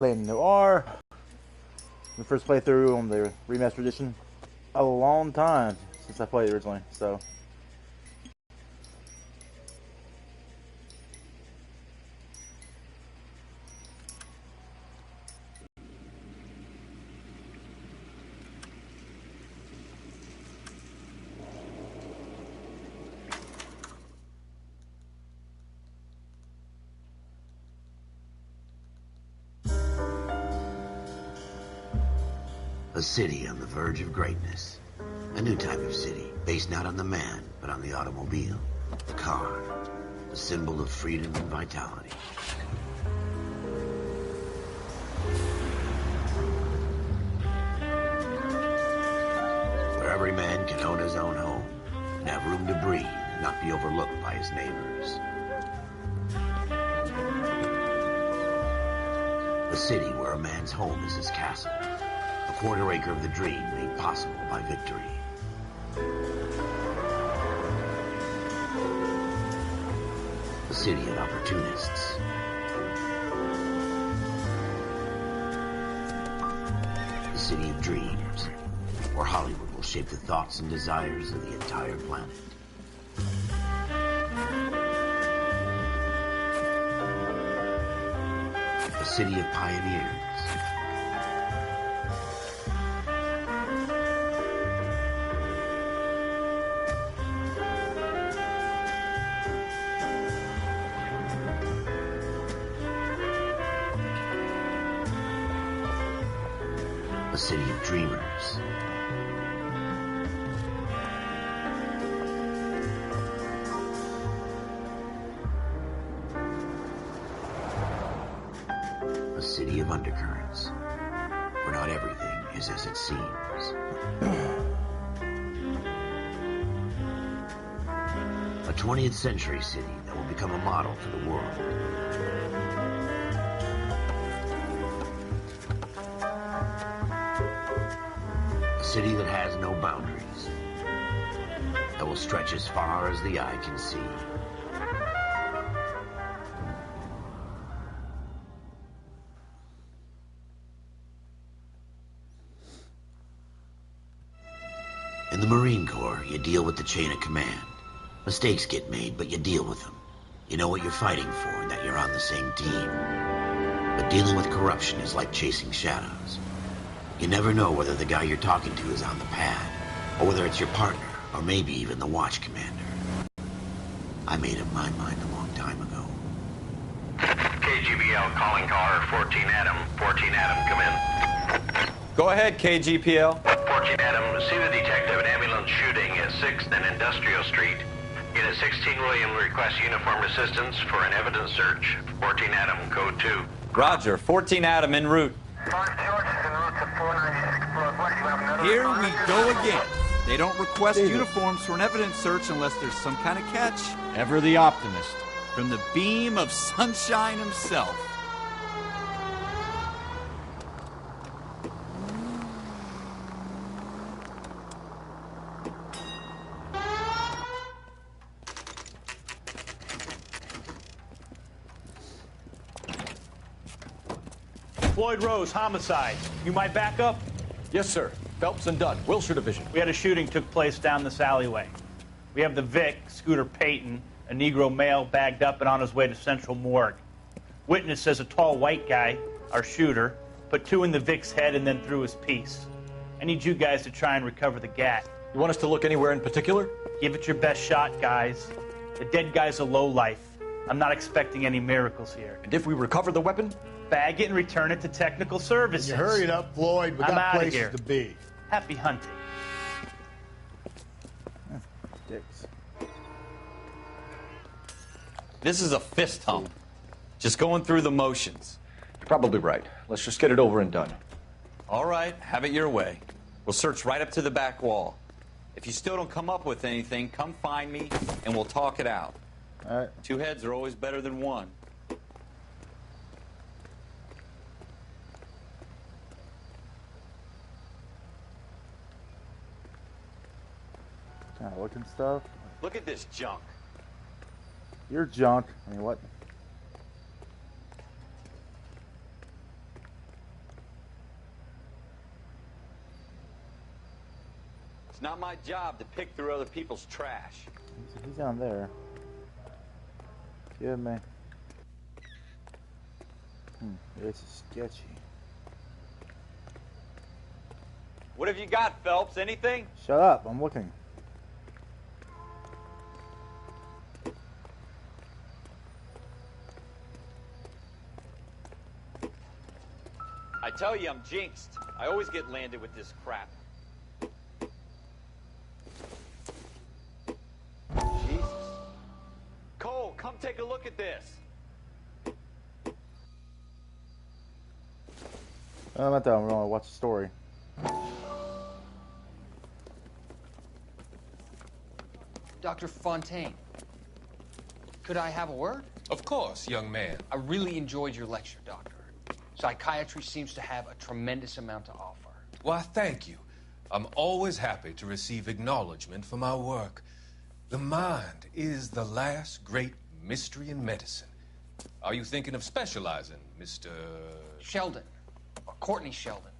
playing Noire. The first playthrough on the remastered edition. A long time since I played it originally, so. A city on the verge of greatness. A new type of city, based not on the man, but on the automobile. The car. The symbol of freedom and vitality. Where every man can own his own home, and have room to breathe, and not be overlooked by his neighbors. A city where a man's home is his castle. A quarter acre of the dream made possible by victory. A city of opportunists. A city of dreams, where Hollywood will shape the thoughts and desires of the entire planet. A city of pioneers. A city of dreamers. A city of undercurrents, where not everything is as it seems. A 20th century city that will become a model for the world. A city that has no boundaries, that will stretch as far as the eye can see. In the Marine Corps, you deal with the chain of command. Mistakes get made, but you deal with them. You know what you're fighting for and that you're on the same team. But dealing with corruption is like chasing shadows. You never know whether the guy you're talking to is on the pad, or whether it's your partner, or maybe even the watch commander. I made up my mind a long time ago. KGBL calling caller 14 Adam. 14 Adam, come in. Go ahead, KGPL. 14 Adam, see the detective, an ambulance shooting at 6th and Industrial Street. Unit 16 William requests uniformed assistance for an evidence search. 14 Adam, code 2. Roger, 14 Adam en route. Here we go again. They don't request uniforms for an evidence search unless there's some kind of catch. Ever the optimist. From the beam of sunshine himself. Floyd Rose, homicide. You my backup? Yes, sir. Phelps and Dunn, Wilshire Division. We had a shooting took place down this alleyway. We have the Vic, Scooter Payton, a Negro male bagged up and on his way to Central Morgue. Witness says a tall white guy, our shooter, put 2 in the Vic's head and then threw his piece. I need you guys to try and recover the gat. You want us to look anywhere in particular? Give it your best shot, guys. The dead guy's a lowlife. I'm not expecting any miracles here. And if we recover the weapon? Bag it and return it to technical services. You hurry it up, Floyd. We I'm got outta places here. to be. Happy hunting. Dicks. This is a fist hump. Just going through the motions. You're probably right. Let's just get it over and done. All right, have it your way. We'll search right up to the back wall. If you still don't come up with anything, come find me and we'll talk it out. All right. 2 heads are always better than 1. Kind of looking stuff. Look at this junk. You're junk. I mean, what? It's not my job to pick through other people's trash. He's down there. Give me. It's sketchy. What have you got, Phelps? Anything? Shut up, I'm looking. I tell you, I'm jinxed. I always get landed with this crap. Jesus. Cole, come take a look at this. I'm not done. We're going to watch the story. Dr. Fontaine, could I have a word? Of course, young man. I really enjoyed your lecture, Doctor. Psychiatry seems to have a tremendous amount to offer. Why, thank you. I'm always happy to receive acknowledgement for my work. The mind is the last great mystery in medicine. Are you thinking of specializing, Mr. Sheldon, or Courtney Sheldon.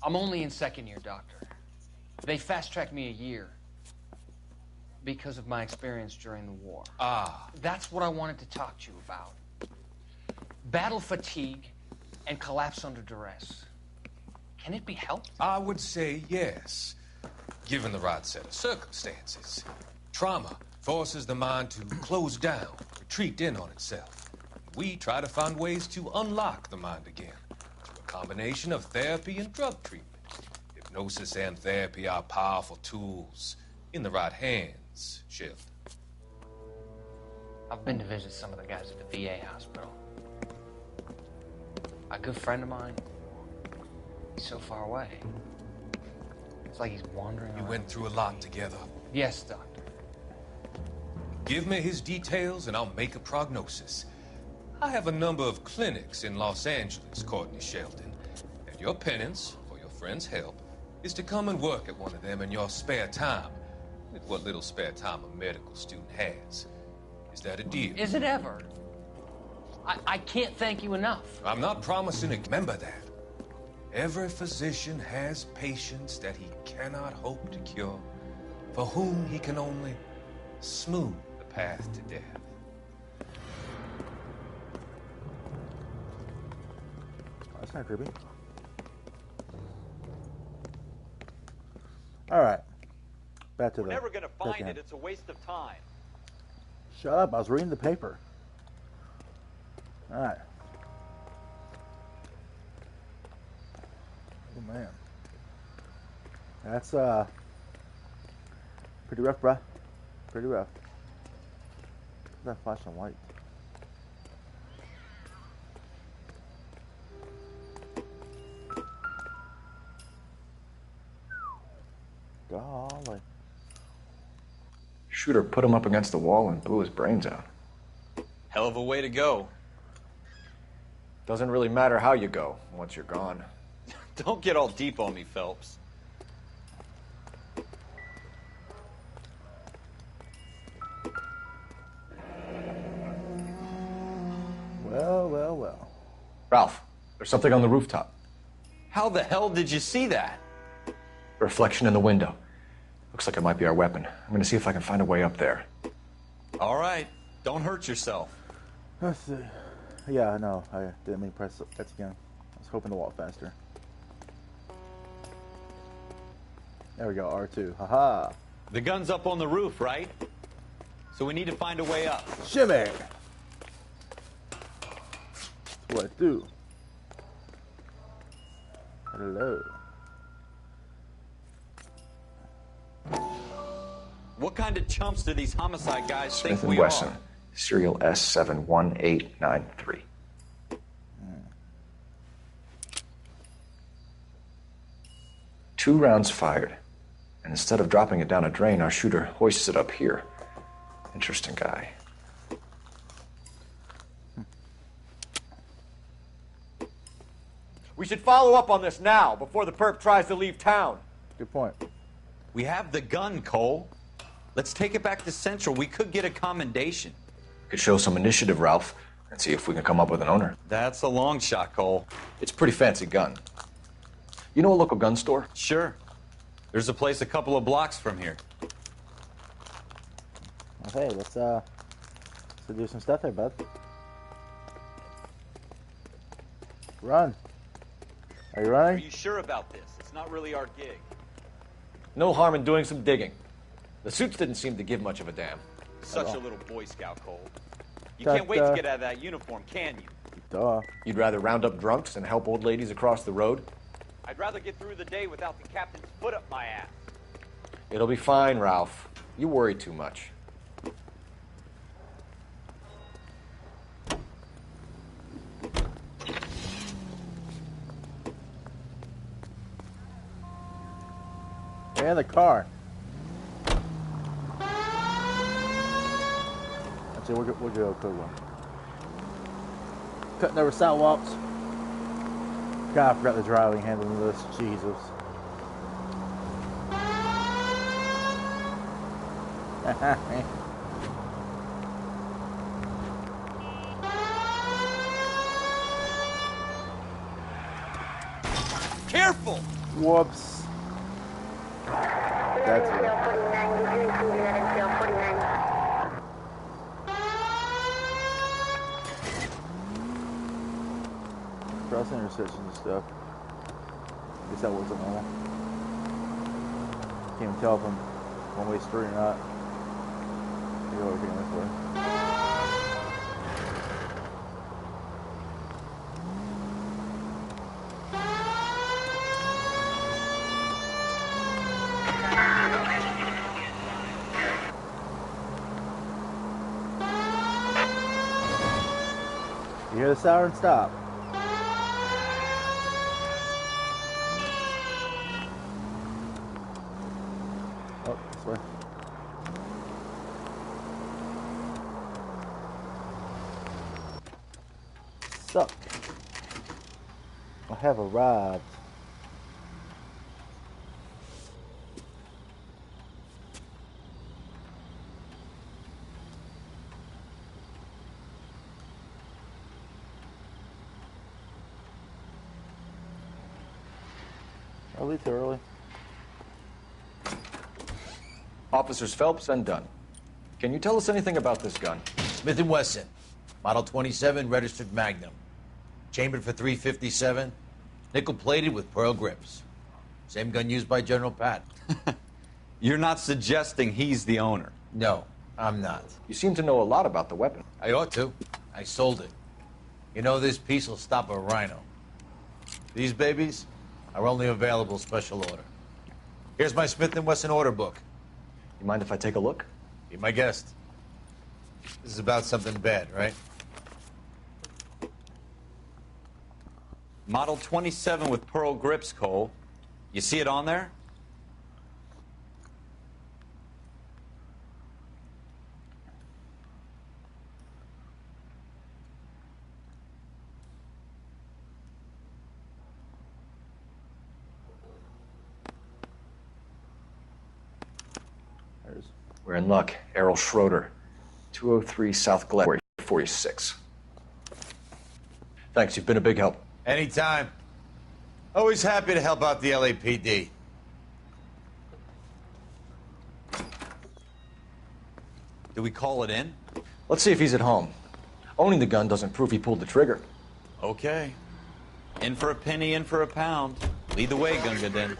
I'm only in second year, Doctor. They fast-tracked me a year because of my experience during the war. Ah. That's what I wanted to talk to you about. Battle fatigue and collapse under duress. Can it be helped? I would say yes, given the right set of circumstances. Trauma forces the mind to close down, retreat in on itself. We try to find ways to unlock the mind again through a combination of therapy and drug treatment. Hypnosis and therapy are powerful tools in the right hands, Sheldon. I've been to visit some of the guys at the VA hospital. A good friend of mine, he's so far away. It's like he's wandering You around. went through a lot together. Yes, Doctor. Give me his details and I'll make a prognosis. I have a number of clinics in Los Angeles, Courtney Sheldon. And your penance, for your friend's help, is to come and work at one of them in your spare time. With what little spare time a medical student has. Is that a deal? Is it ever? I can't thank you enough. I'm not promising to remember that. Every physician has patients that he cannot hope to cure, for whom he can only smooth the path to death. Oh, that's not creepy. Alright. Back to We're the... never gonna find it. It's a waste of time. Shut up, I was reading the paper. Alright. Oh man. That's pretty rough, bruh. Pretty rough. Look at that flashing light. Golly. Shooter put him up against the wall and blew his brains out. Hell of a way to go. Doesn't really matter how you go once you're gone. Don't get all deep on me, Phelps. Well, well, well. Ralph, there's something on the rooftop. How the hell did you see that? A reflection in the window. Looks like it might be our weapon. I'm gonna see if I can find a way up there. All right. Don't hurt yourself. Let's see. Yeah, I know. I didn't mean to press X again. I was hoping to walk faster. There we go, R2. Haha. The gun's up on the roof, right? So we need to find a way up. Shimmy! That's what I do. Hello. What kind of chumps do these homicide guys think Smith & we Wesson, are? serial S71893. Two rounds fired, and instead of dropping it down a drain, our shooter hoists it up here. Interesting guy. We should follow up on this now, before the perp tries to leave town. Good point. We have the gun, Cole. Let's take it back to Central. We could get a commendation. Could show some initiative, Ralph, and see if we can come up with an owner. That's a long shot, Cole. It's a pretty fancy gun. You know a local gun store? Sure. There's a place a couple of blocks from here. Okay, let's do some stuff there, bud. Run. Are you Are running? you sure about this? It's not really our gig. No harm in doing some digging. The suits didn't seem to give much of a damn. Such a little Boy Scout, Cole. You That, can't wait to get out of that uniform, can you? Duh. You'd rather round up drunks than help old ladies across the road? I'd rather get through the day without the captain's foot up my ass. It'll be fine, Ralph. You worry too much. And the car. That's it. We'll go quick one. Cutting over sidewalks. God, I forgot the driving handling this. Jesus. Careful! Whoops. That's it. Cross intersections and stuff. Guess that wasn't normal. Can't even tell if I'm one-way street or not. Maybe I'll go this way. You hear the siren? Stop. Oh, this way. Sup? I have arrived. I'll leave too early. Officers Phelps and Dunn. Can you tell us anything about this gun? Smith & Wesson, Model 27, registered Magnum. Chambered for .357, nickel-plated with pearl grips. Same gun used by General Patton. You're not suggesting he's the owner? No, I'm not. You seem to know a lot about the weapon. I ought to. I sold it. You know, this piece will stop a rhino. These babies are only available special order. Here's my Smith & Wesson order book. You mind if I take a look? Be my guest. This is about something bad, right? Model 27 with pearl grips, Cole. You see it on there? We're in luck. Errol Schroeder, 203 South Glen, 46. Thanks, you've been a big help. Anytime. Always happy to help out the LAPD. Do we call it in? Let's see if he's at home. Owning the gun doesn't prove he pulled the trigger. Okay. In for a penny, in for a pound. Lead the way, Gunga Din.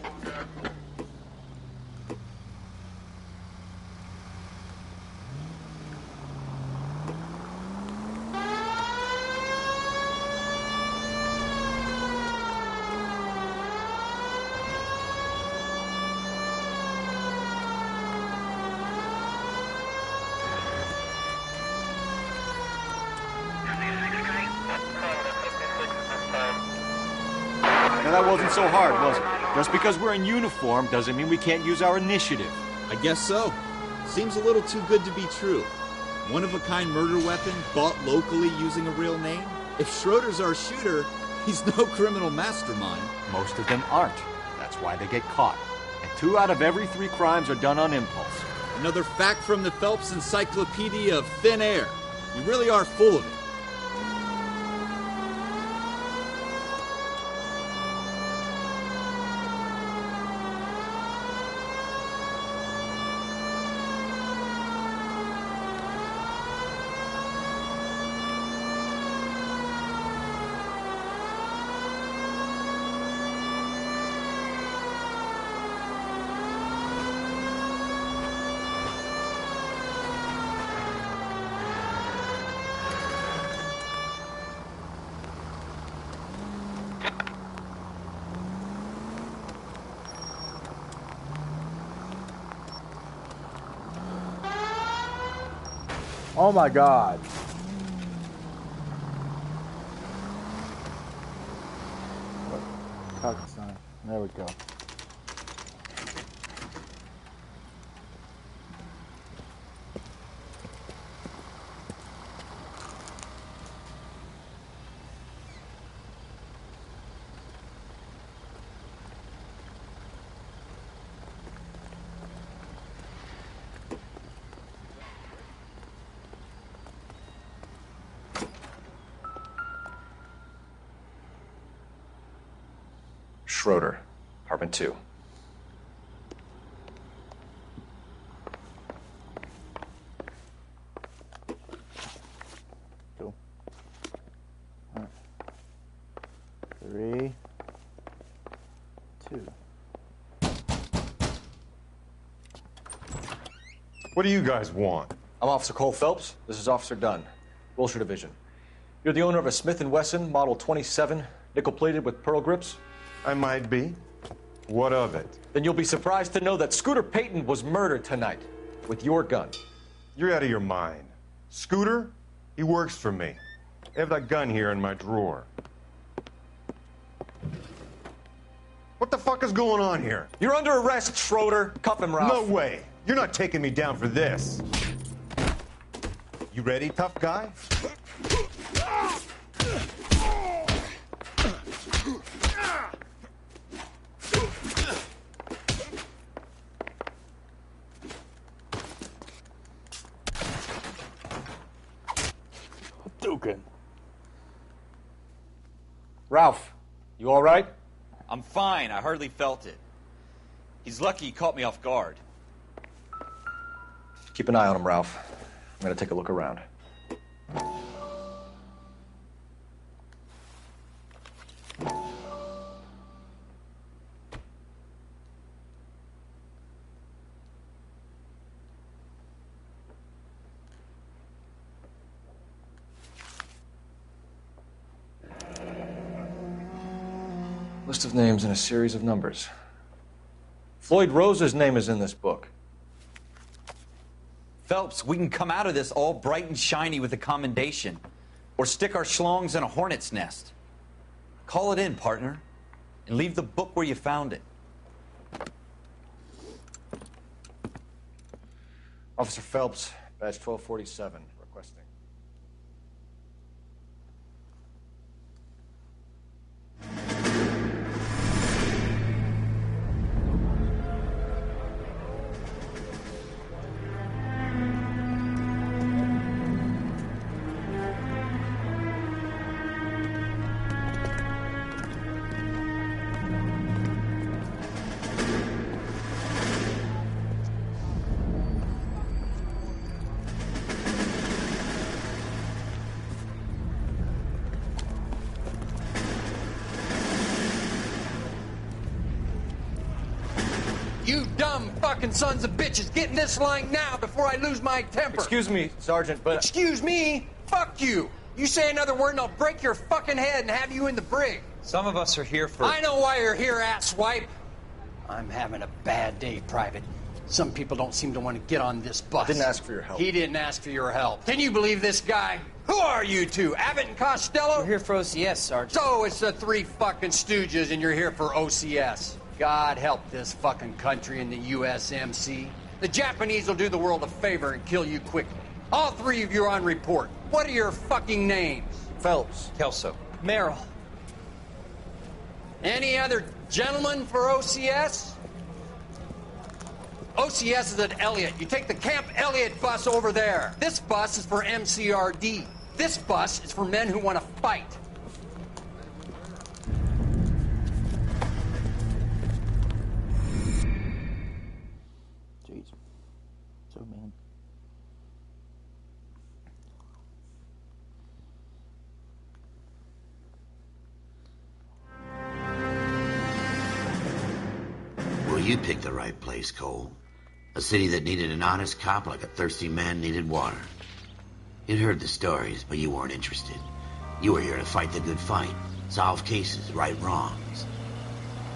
Now, that wasn't so hard, was it? Just because we're in uniform doesn't mean we can't use our initiative. I guess so. Seems a little too good to be true. One-of-a-kind murder weapon bought locally using a real name? If Schroeder's our shooter, he's no criminal mastermind. Most of them aren't. That's why they get caught. And 2 out of every 3 crimes are done on impulse. Another fact from the Phelps Encyclopedia of Thin Air. You really are full of it. Oh my god. Cock sign. There we go. Schroeder, apartment 2. Cool. All right. 3, 2. What do you guys want? I'm Officer Cole Phelps. This is Officer Dunn, Wilshire Division. You're the owner of a Smith & Wesson Model 27, nickel-plated with pearl grips? I might be. What of it? Then you'll be surprised to know that Scooter Payton was murdered tonight with your gun. You're out of your mind. Scooter? He works for me. I have that gun here in my drawer. What the fuck is going on here? You're under arrest, Schroeder. Cuff him, Ralph. No way. You're not taking me down for this. You ready, tough guy? Dukin. Ralph, you all right? I'm fine. I hardly felt it. He's lucky he caught me off guard. Keep an eye on him, Ralph. I'm going to take a look around. List of names and a series of numbers. Floyd Rose's name is in this book. Phelps, we can come out of this all bright and shiny with a commendation. Or stick our schlongs in a hornet's nest. Call it in, partner. And leave the book where you found it. Officer Phelps, badge 1247, requesting. You dumb fucking sons of bitches, get in this line now before I lose my temper. Excuse me, Sergeant, but... Excuse me? Fuck you. You say another word and I'll break your fucking head and have you in the brig. Some of us are here for... I know why you're here, asswipe. I'm having a bad day, Private. Some people don't seem to want to get on this bus. I didn't ask for your help. He didn't ask for your help. Can you believe this guy? Who are you two? Abbott and Costello? We're here for OCS, Sergeant. So it's the three fucking stooges and you're here for OCS. God help this fucking country and the USMC. The Japanese will do the world a favor and kill you quickly. All three of you are on report. What are your fucking names? Phelps. Kelso. Merrill. Any other gentlemen for OCS? OCS is at Elliott. You take the Camp Elliott bus over there. This bus is for MCRD. This bus is for men who want to fight. Jeez. So mean. Well, you picked the right place, Cole. A city that needed an honest cop like a thirsty man needed water. You'd heard the stories, but you weren't interested. You were here to fight the good fight, solve cases, right wrongs.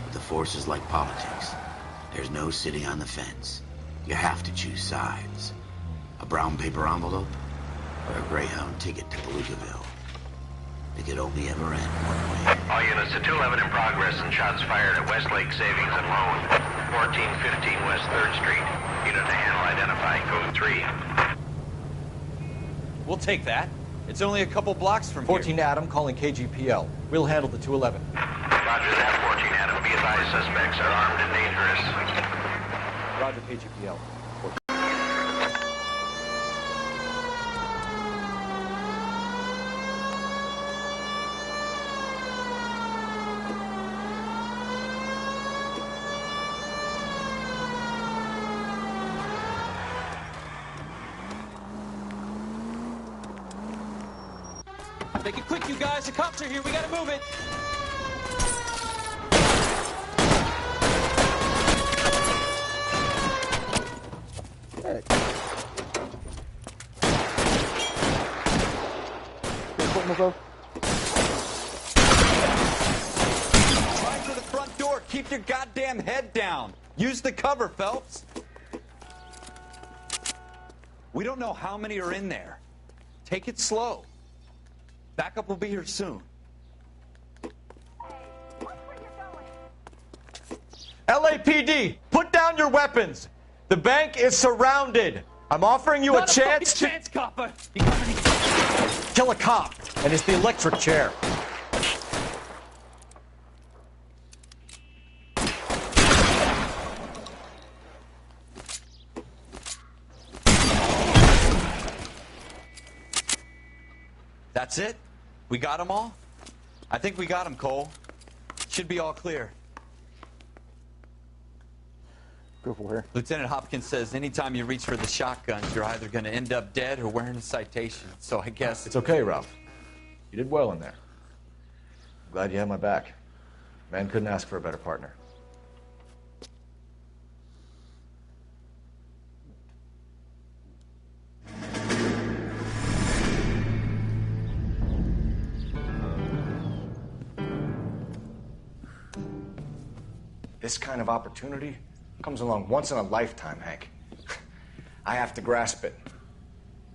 But the force is like politics. There's no sitting on the fence. You have to choose sides. A brown paper envelope or a Greyhound ticket to Palookaville. It could only ever end one way. All units to 211 in progress and shots fired at Westlake Savings and Loan, 1415 West 3rd Street. Unit to handle identify, code 3. We'll take that. It's only a couple blocks from 14 Adam calling KGPL. We'll handle the 211. Roger that, 14 Adam. Be advised, suspects are armed and dangerous. Roger, KGPL. Make it quick, you guys. The cops are here. We gotta move it. Hey. Right to the front door. Keep your goddamn head down. Use the cover, Phelps. We don't know how many are in there. Take it slow. Backup will be here soon. LAPD, put down your weapons. The bank is surrounded. I'm offering you Not a chance to chance, copper. kill a cop, and it's the electric chair. That's it? We got them all? I think we got them, Cole. Should be all clear. Go for it. Lieutenant Hopkins says anytime you reach for the shotguns, you're either going to end up dead or wearing a citation. So I guess... It's okay, Ralph. You did well in there. I'm glad you had my back. Man couldn't ask for a better partner. This kind of opportunity comes along once in a lifetime, Hank. I have to grasp it.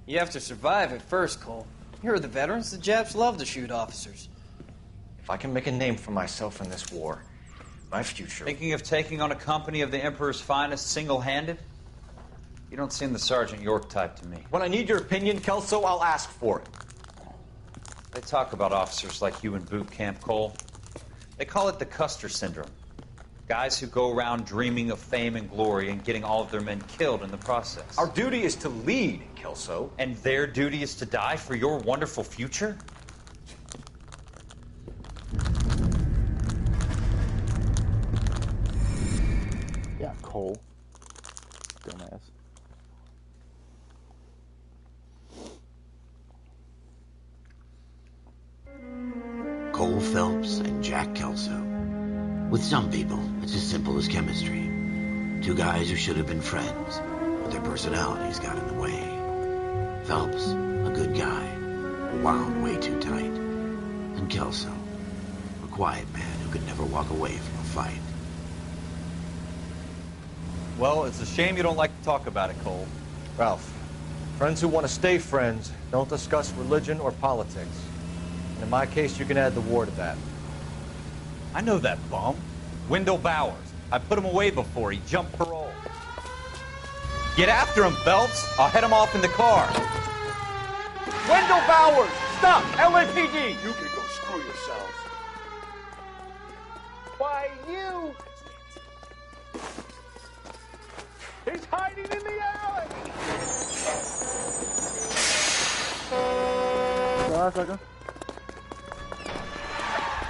You have to survive at first, Cole. Here are the veterans. The Japs love to shoot officers. If I can make a name for myself in this war, my future... Thinking of taking on a company of the Emperor's finest single-handed? You don't seem the Sergeant York type to me. When I need your opinion, Kelso, I'll ask for it. They talk about officers like you in boot camp, Cole. They call it the Custer syndrome. Guys who go around dreaming of fame and glory and getting all of their men killed in the process. Our duty is to lead, Kelso. And their duty is to die for your wonderful future? Yeah, Cole. Dumbass. Cole Phelps and Jack Kelso. With some people, it's as simple as chemistry. Two guys who should have been friends, but their personalities got in the way. Phelps, a good guy, wound way too tight. And Kelso, a quiet man who could never walk away from a fight. Well, it's a shame you don't like to talk about it, Cole. Ralph, friends who want to stay friends don't discuss religion or politics. And in my case, you can add the war to that. I know that bum. Wendell Bowers. I put him away before. He jumped parole. Get after him, Phelps. I'll head him off in the car. Wendell Bowers! Stop! LAPD! You can go screw yourselves. Why, you! He's hiding in the alley! Hold on a second.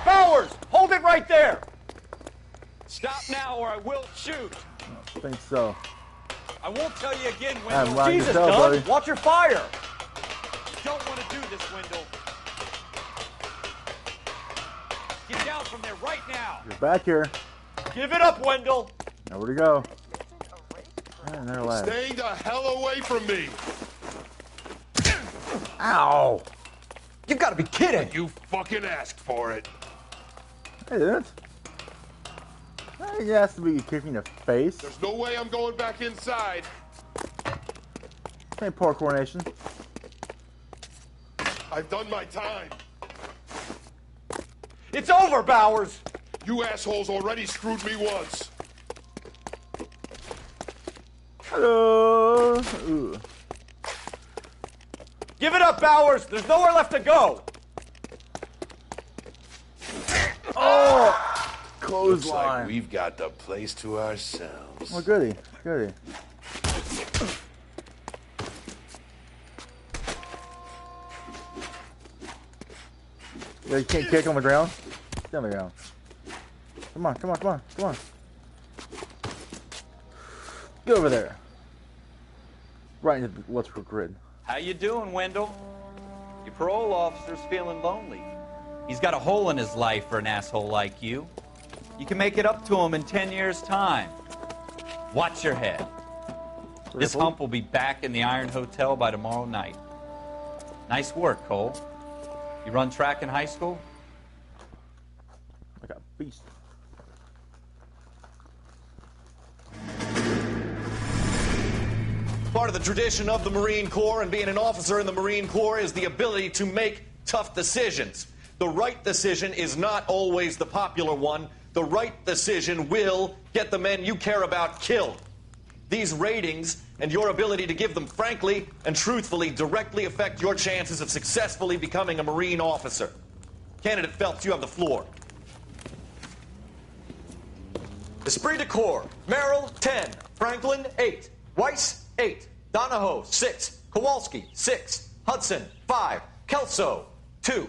Bowers! Hold it right there! Stop now or I will shoot. I think so. I won't tell you again, I'm Wendell. lying to Jesus, tell, Doug! buddy. Watch your fire! You don't want to do this, Wendell. Get down from there right now. You're back here. Give it up, Wendell! Now where'd he go? And they're alive. Stay the hell away from me. Ow! You gotta be kidding! You fucking asked for it. I didn't. You asked to be kicked in the face. There's no way I'm going back inside. Ain't poor coronation. I've done my time. It's over, Bowers! You assholes already screwed me once. Hello. Give it up, Bowers! There's nowhere left to go! Oh! Looks like Clothesline. we've got the place to ourselves. Oh, goody. Goody. Yeah, you can't kick on the ground? Stay on the ground. Come on, come on, come on, come on. Get over there. Right into the electrical grid. How you doing, Wendell? Your parole officer's feeling lonely. He's got a hole in his life for an asshole like you. You can make it up to him in 10 years' time. Watch your head. This hump will be back in the Iron Hotel by tomorrow night. Nice work, Cole. You run track in high school? Like a beast. Part of the tradition of the Marine Corps and being an officer in the Marine Corps is the ability to make tough decisions. The right decision is not always the popular one. The right decision will get the men you care about killed. These ratings and your ability to give them frankly and truthfully directly affect your chances of successfully becoming a Marine officer. Candidate Phelps, you have the floor. Esprit de Corps, Merrill, 10. Franklin, 8. Weiss, 8. Donahoe, 6. Kowalski, 6. Hudson, 5. Kelso, 2.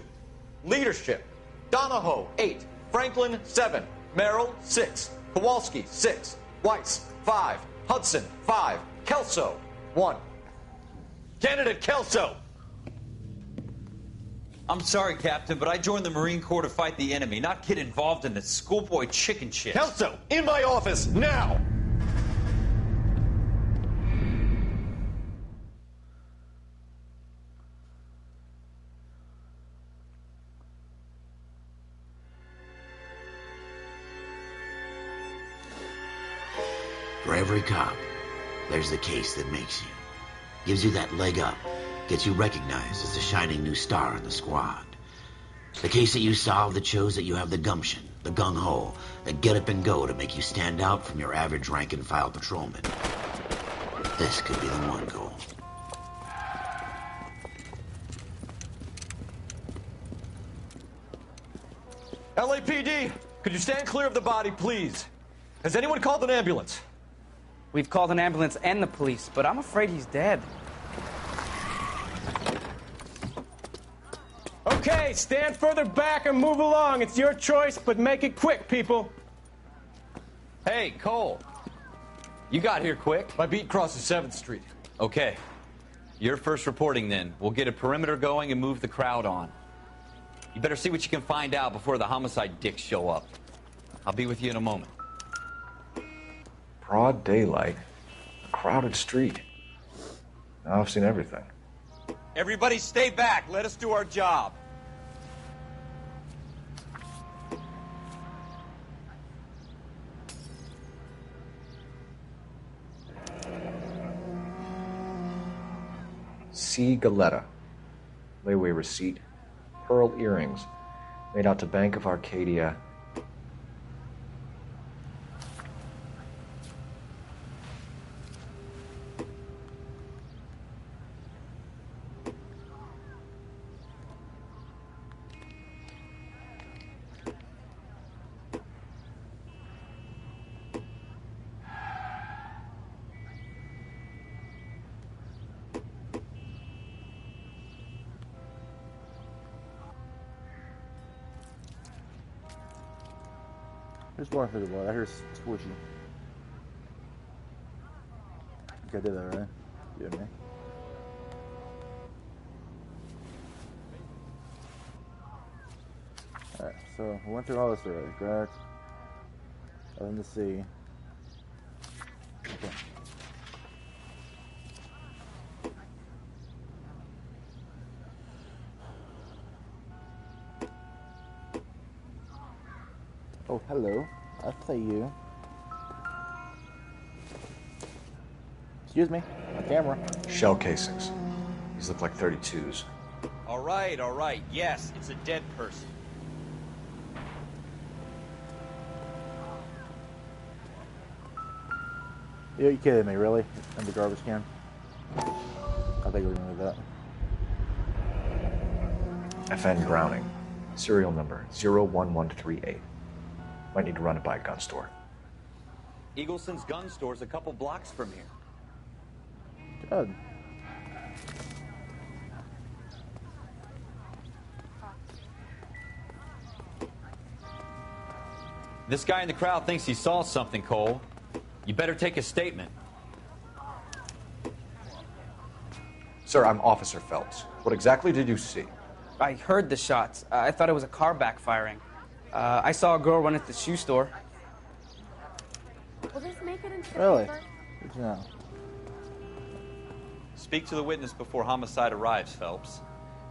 Leadership, Donahoe, 8. Franklin, 7. Merrill, 6. Kowalski, 6. Weiss, 5. Hudson, 5. Kelso, 1. Candidate Kelso. I'm sorry, Captain, but I joined the Marine Corps to fight the enemy, not get involved in this schoolboy chicken shit. Kelso, in my office, now! For every cop, there's the case that makes you. Gives you that leg up. Gets you recognized as a shining new star in the squad. The case that you solve that shows that you have the gumption, the gung-ho, the get up and go to make you stand out from your average rank-and-file patrolman. This could be the one goal. LAPD, could you stand clear of the body, please? Has anyone called an ambulance? We've called an ambulance and the police, but I'm afraid he's dead. Okay, stand further back and move along. It's your choice, but make it quick, people. Hey, Cole. You got here quick. My beat crosses 7th Street. Okay. You're first reporting then. We'll get a perimeter going and move the crowd on. You better see what you can find out before the homicide dicks show up. I'll be with you in a moment. Broad daylight, a crowded street. Now I've seen everything. Everybody stay back. Let us do our job. C. Galetta. Layaway receipt. Pearl earrings. Made out to Bank of Arcadia. There's water for the blood. I hear squishy. I think I did that right. You and me. Alright, so we went through all this already, correct? Nothing to see. Okay. Oh, hello. I play you. Excuse me. My camera. Shell casings. These look like 32s. All right, all right. Yes, it's a dead person. You kidding me, really? In the garbage can? I think we're gonna do that. FN Browning. Serial number 01138. Might need to run it by a gun store. Eagleson's gun store's a couple blocks from here. Good. This guy in the crowd thinks he saw something, Cole. You better take a statement. Sir, I'm Officer Phelps. What exactly did you see? I heard the shots. I thought it was a car backfiring. I saw a girl run at the shoe store. Will this make it into the Really? paper? Good to know. Speak to the witness before homicide arrives, Phelps.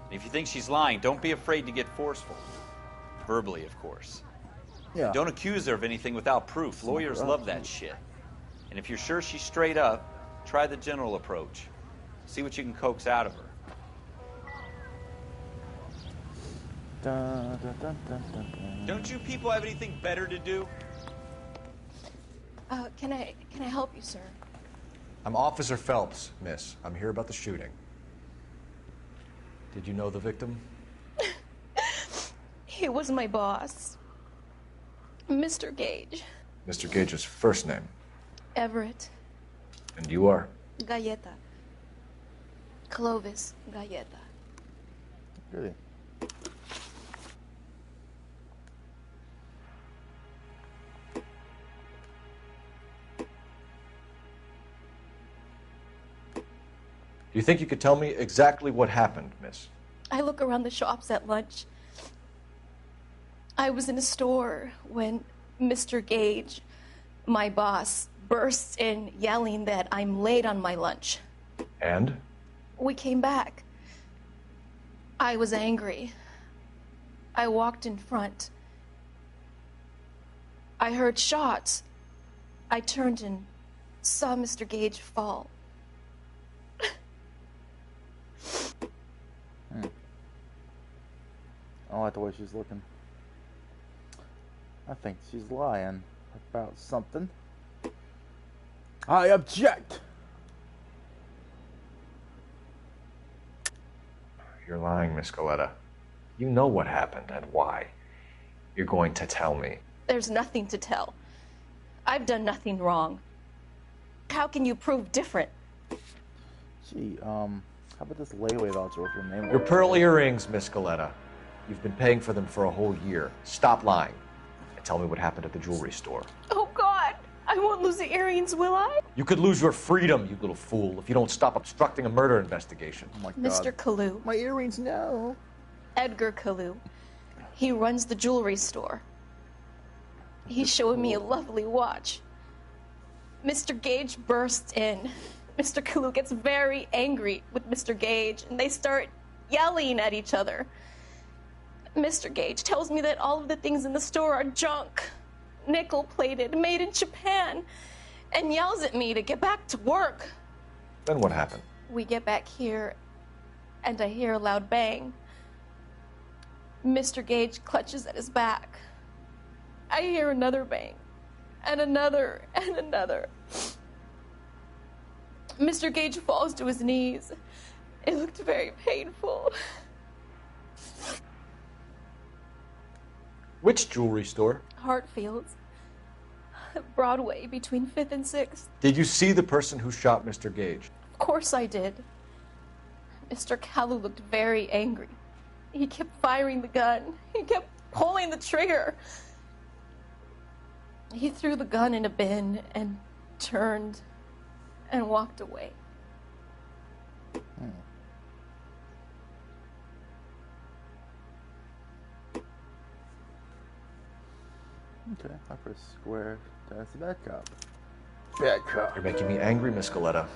And if you think she's lying, don't be afraid to get forceful. Verbally, of course. Yeah. Don't accuse her of anything without proof. Lawyers love that shit. And if you're sure she's straight up, try the general approach. See what you can coax out of her. Dun, dun, dun, dun, dun, dun. Don't you people have anything better to do? Can I help you, sir? I'm Officer Phelps, miss. I'm here about the shooting. Did you know the victim? He was my boss, Mr. Gage. Mr. Gage's first name. Everett. And you are? Galleta. Clovis Galleta. Really? Do you think you could tell me exactly what happened, miss? I look around the shops at lunch. I was in a store when Mr. Gage, my boss, bursts in yelling that I'm late on my lunch. And? We came back. I was angry. I walked in front. I heard shots. I turned and saw Mr. Gage fall. I don't like the way she's looking. I think she's lying about something. I object! You're lying, Miss Galleta. You know what happened and why. You're going to tell me. There's nothing to tell. I've done nothing wrong. How can you prove different? Gee, how about this layaway voucher with your name? Your pearl earrings, Miss Galleta. You've been paying for them for a whole year. Stop lying. And tell me what happened at the jewelry store. Oh, God! I won't lose the earrings, will I? You could lose your freedom, you little fool, if you don't stop obstructing a murder investigation. Oh my God. Mr. Kalu. My earrings, no. Edgar Kalu. He runs the jewelry store. He's showing me a lovely watch. Mr. Gage bursts in. Mr. Kalu gets very angry with Mr. Gage, and they start yelling at each other. Mr. Gage tells me that all of the things in the store are junk, nickel-plated, made in Japan, and yells at me to get back to work. Then what happened? We get back here, and I hear a loud bang. Mr. Gage clutches at his back. I hear another bang, and another, and another. Mr. Gage falls to his knees. It looked very painful. Which jewelry store? Hartfield's. Broadway, between 5th and 6th. Did you see the person who shot Mr. Gage? Of course I did. Mr. Kalu looked very angry. He kept firing the gun. He kept pulling the trigger. He threw the gun in a bin and turned and walked away. Okay, I press square. That's the bad cop. Bad cop. You're making me angry, Miss Galleta.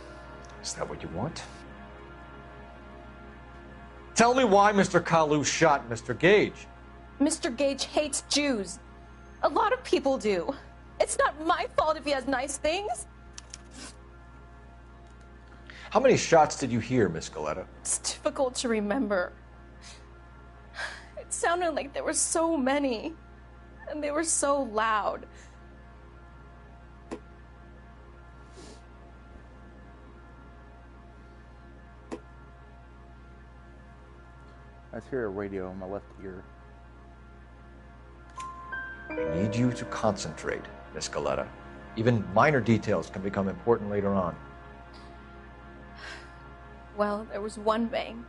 Is that what you want? Tell me why Mr. Kalu shot Mr. Gage. Mr. Gage hates Jews. A lot of people do. It's not my fault if he has nice things. How many shots did you hear, Miss Galleta? It's difficult to remember. It sounded like there were so many, and they were so loud. I just hear a radio in my left ear. I need you to concentrate, Miss Galetta. Even minor details can become important later on. Well, there was one bang,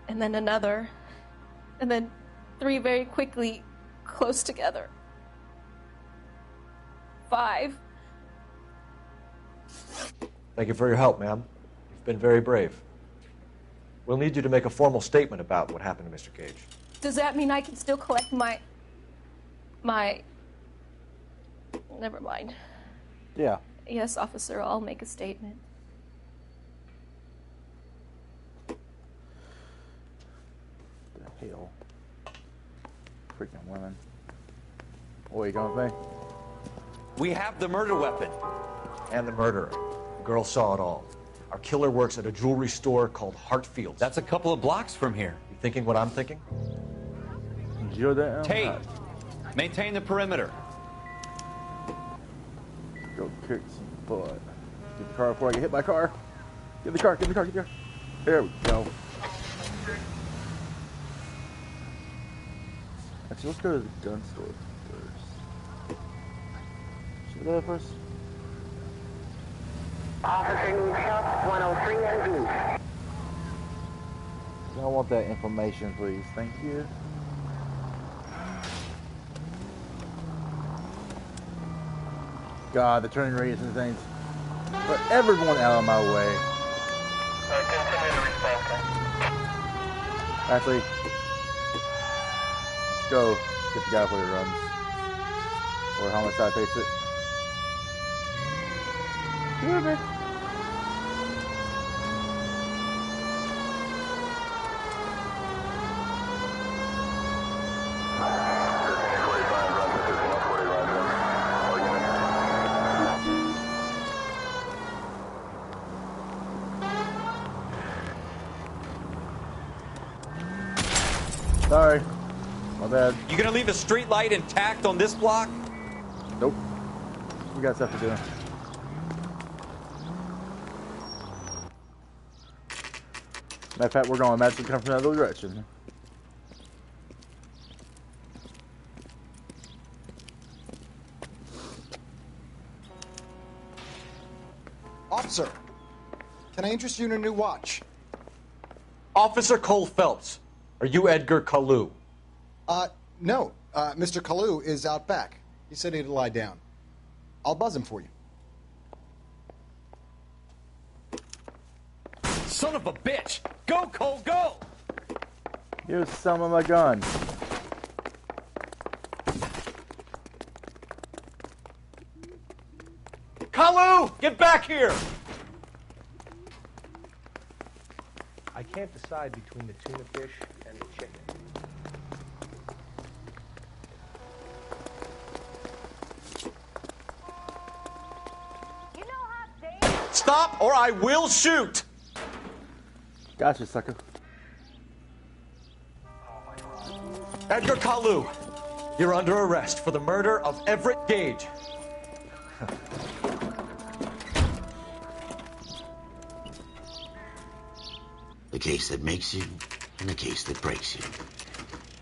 and then another, and then 3 very quickly, close together. 5. Thank you for your help, ma'am. You've been very brave. We'll need you to make a formal statement about what happened to Mr. Gage. Does that mean I can still collect my... Never mind. Yeah. Yes, officer, I'll make a statement. The hell? Freaking women. What are you going with me? We have the murder weapon. And the murderer. The girl saw it all. Our killer works at a jewelry store called Hartfield's. That's a couple of blocks from here. You thinking what I'm thinking? Tate, maintain the perimeter. Go kick some butt. Get the car before I get hit by a car. Get the car, get the car, get the car. There we go. Actually, let's go to the gun store first. Should we go there first? Officer needs help, 103 and blue. I want that information, please. Thank you. God, the turning radius and things. Put everyone out of my way. Actually, let's go get the guy before he runs. Or homicide takes it. Good. Sorry. My bad. You gonna leave a street light intact on this block? Nope. We got stuff to do. Matter of fact, we're going to come from another direction. Officer, can I interest you in a new watch? Officer Cole Phelps, are you Edgar Kalu? No. Mr. Kalu is out back. He said he'd lie down. I'll buzz him for you. Son of a bitch! Go, Cole, go! Here's some of my gun. Kalu! Get back here! I can't decide between the tuna fish and the chicken. Stop or I will shoot! Gotcha, sucker. Edgar Kalu, you're under arrest for the murder of Everett Gage. The case that makes you and the case that breaks you.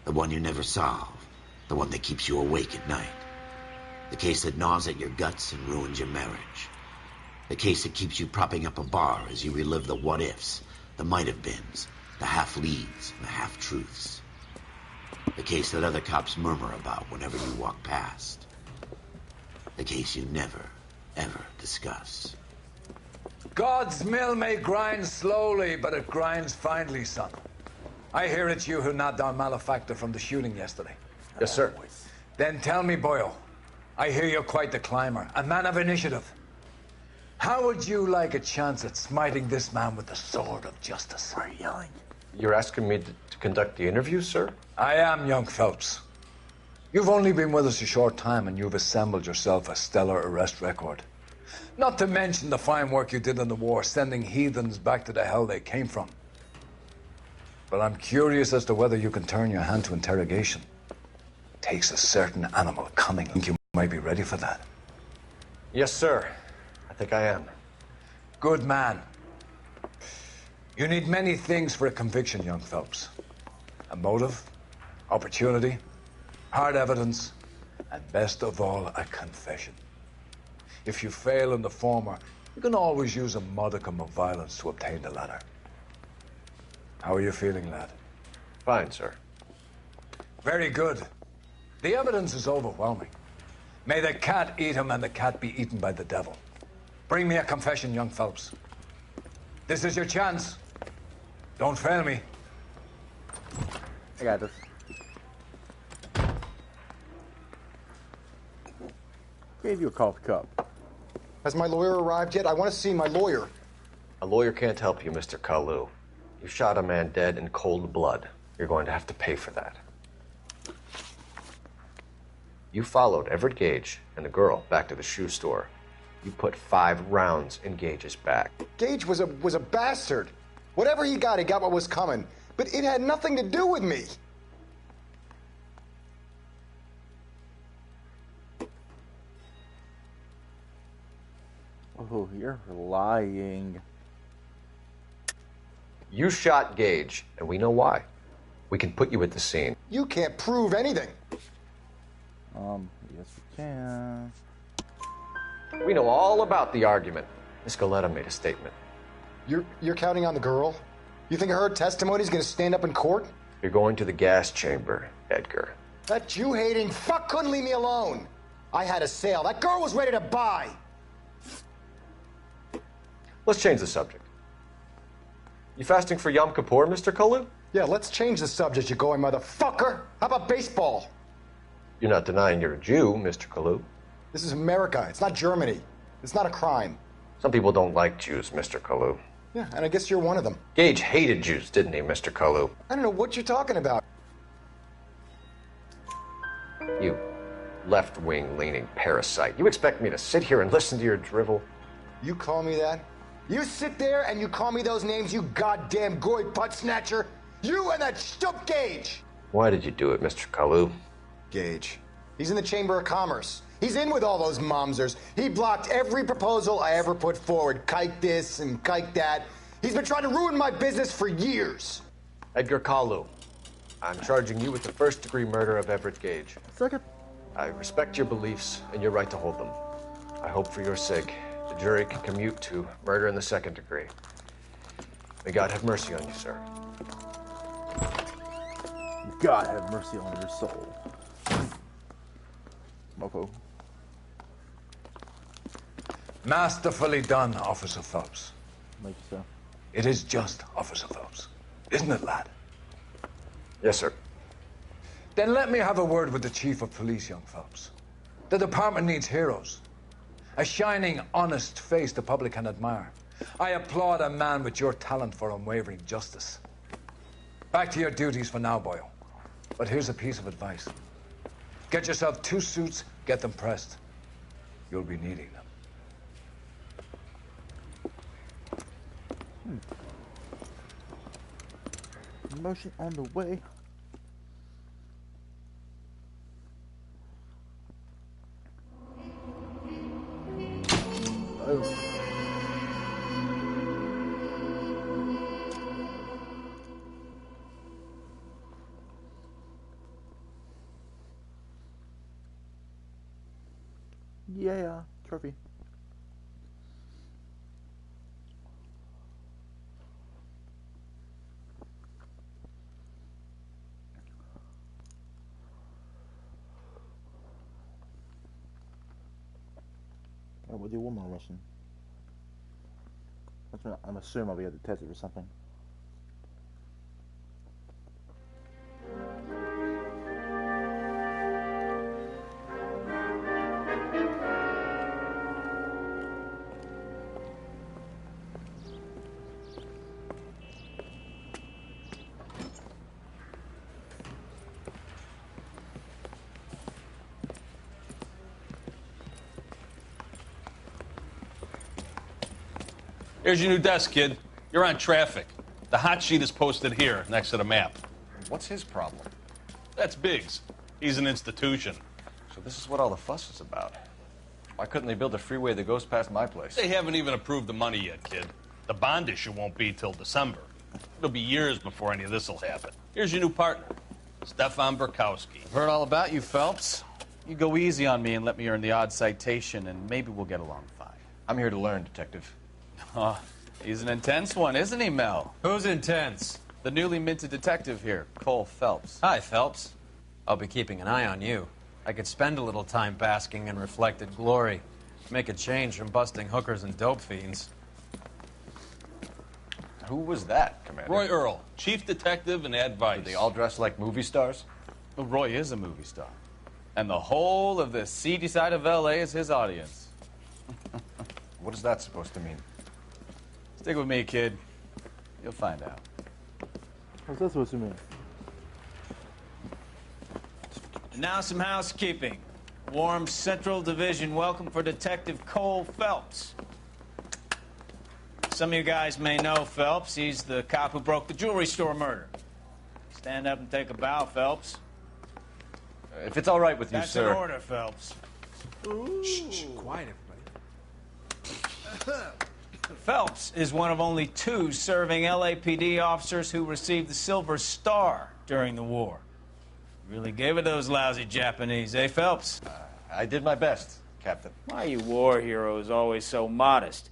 The one you never solve. The one that keeps you awake at night. The case that gnaws at your guts and ruins your marriage. The case that keeps you propping up a bar as you relive the what-ifs, the might-have-beens, the half-leads, and the half-truths. The case that other cops murmur about whenever you walk past. The case you never, ever discuss. God's mill may grind slowly, but it grinds finely, son. I hear it's you who knocked down Malefactor from the shooting yesterday. Yes, sir. Then tell me, Boyle, I hear you're quite the climber, a man of initiative. How would you like a chance at smiting this man with the sword of justice? Why are you yelling? You're asking me to conduct the interview, sir? I am, young Phelps. You've only been with us a short time and you've assembled yourself a stellar arrest record. Not to mention the fine work you did in the war, sending heathens back to the hell they came from. But I'm curious as to whether you can turn your hand to interrogation. Takes a certain animal cunning. Think you might be ready for that? Yes, sir. I think I am. Good man. You need many things for a conviction, young Phelps. A motive, opportunity, hard evidence, and best of all, a confession. If you fail in the former, you can always use a modicum of violence to obtain the latter. How are you feeling, lad? Fine, sir. Very good. The evidence is overwhelming. May the cat eat him and the cat be eaten by the devil. Bring me a confession, young Phelps. This is your chance. Don't fail me. I got this. Gave you a coffee cup. Has my lawyer arrived yet? I want to see my lawyer. A lawyer can't help you, Mr. Kalu. You shot a man dead in cold blood. You're going to have to pay for that. You followed Everett Gage and the girl back to the shoe store. You put 5 rounds in Gage's back. Gage was a bastard. Whatever he got what was coming. But it had nothing to do with me. Oh, you're lying. You shot Gage, and we know why. We can put you at the scene. You can't prove anything. Yes we can. We know all about the argument. Miss Goleta made a statement. You're counting on the girl? You think her testimony's gonna stand up in court? You're going to the gas chamber, Edgar. That Jew-hating fuck couldn't leave me alone. I had a sale. That girl was ready to buy. Let's change the subject. You fasting for Yom Kippur, Mr. Kalu? Yeah, let's change the subject, you going motherfucker. How about baseball? You're not denying you're a Jew, Mr. Kalu. This is America. It's not Germany. It's not a crime. Some people don't like Jews, Mr. Kalu. Yeah, and I guess you're one of them. Gage hated Jews, didn't he, Mr. Kalu? I don't know what you're talking about. You left-wing leaning parasite. You expect me to sit here and listen to your drivel? You call me that? You sit there and you call me those names, you goddamn goy butt snatcher? You and that stump Gage! Why did you do it, Mr. Kalu? Gage. He's in the Chamber of Commerce. He's in with all those momsers. He blocked every proposal I ever put forward. Kike this and kike that. He's been trying to ruin my business for years. Edgar Kalu, I'm charging you with the first-degree murder of Everett Gage. Second. I respect your beliefs and your right to hold them. I hope for your sake the jury can commute to murder in the second degree. May God have mercy on you, sir. God have mercy on your soul. Mofo. Masterfully done, Officer Phelps. Like so. It is just, Officer Phelps. Isn't it, lad? Yes, sir. Then let me have a word with the Chief of Police, young Phelps. The department needs heroes. A shining, honest face the public can admire. I applaud a man with your talent for unwavering justice. Back to your duties for now, Boyle. But here's a piece of advice. Get yourself 2 suits, get them pressed. You'll be needing them. Motion on the way. Oh. Yeah, trophy. I will do one more mission. I'm assuming I'll be able to test it or something. Here's your new desk, kid. You're on traffic. The hot sheet is posted here, next to the map. What's his problem? That's Biggs. He's an institution. So this is what all the fuss is about. Why couldn't they build a freeway that goes past my place? They haven't even approved the money yet, kid. The bond issue won't be till December. It'll be years before any of this will happen. Here's your new partner, Stefan Burkowski. I've heard all about you, Phelps. You go easy on me and let me earn the odd citation, and maybe we'll get along fine. I'm here to learn, Detective. Oh, he's an intense one, isn't he, Mel? Who's intense? The newly minted detective here, Cole Phelps. Hi, Phelps. I'll be keeping an eye on you. I could spend a little time basking in reflected glory. Make a change from busting hookers and dope fiends. Who was that, Commander? Roy Earl, chief detective and advice. Do they all dress like movie stars? Well, Roy is a movie star. And the whole of the seedy side of L.A. is his audience. What is that supposed to mean? Stick with me, kid. You'll find out. What's that supposed to mean? Now some housekeeping. Warm Central Division welcome for Detective Cole Phelps. Some of you guys may know Phelps. He's the cop who broke the jewelry store murder. Stand up and take a bow, Phelps. If it's all right with you, That's sir. an order, Phelps. Shh, quiet, everybody. Phelps is one of only 2 serving LAPD officers who received the Silver Star during the war. Really gave it those lousy Japanese, eh, Phelps? I did my best, Captain. Why are you war heroes always so modest?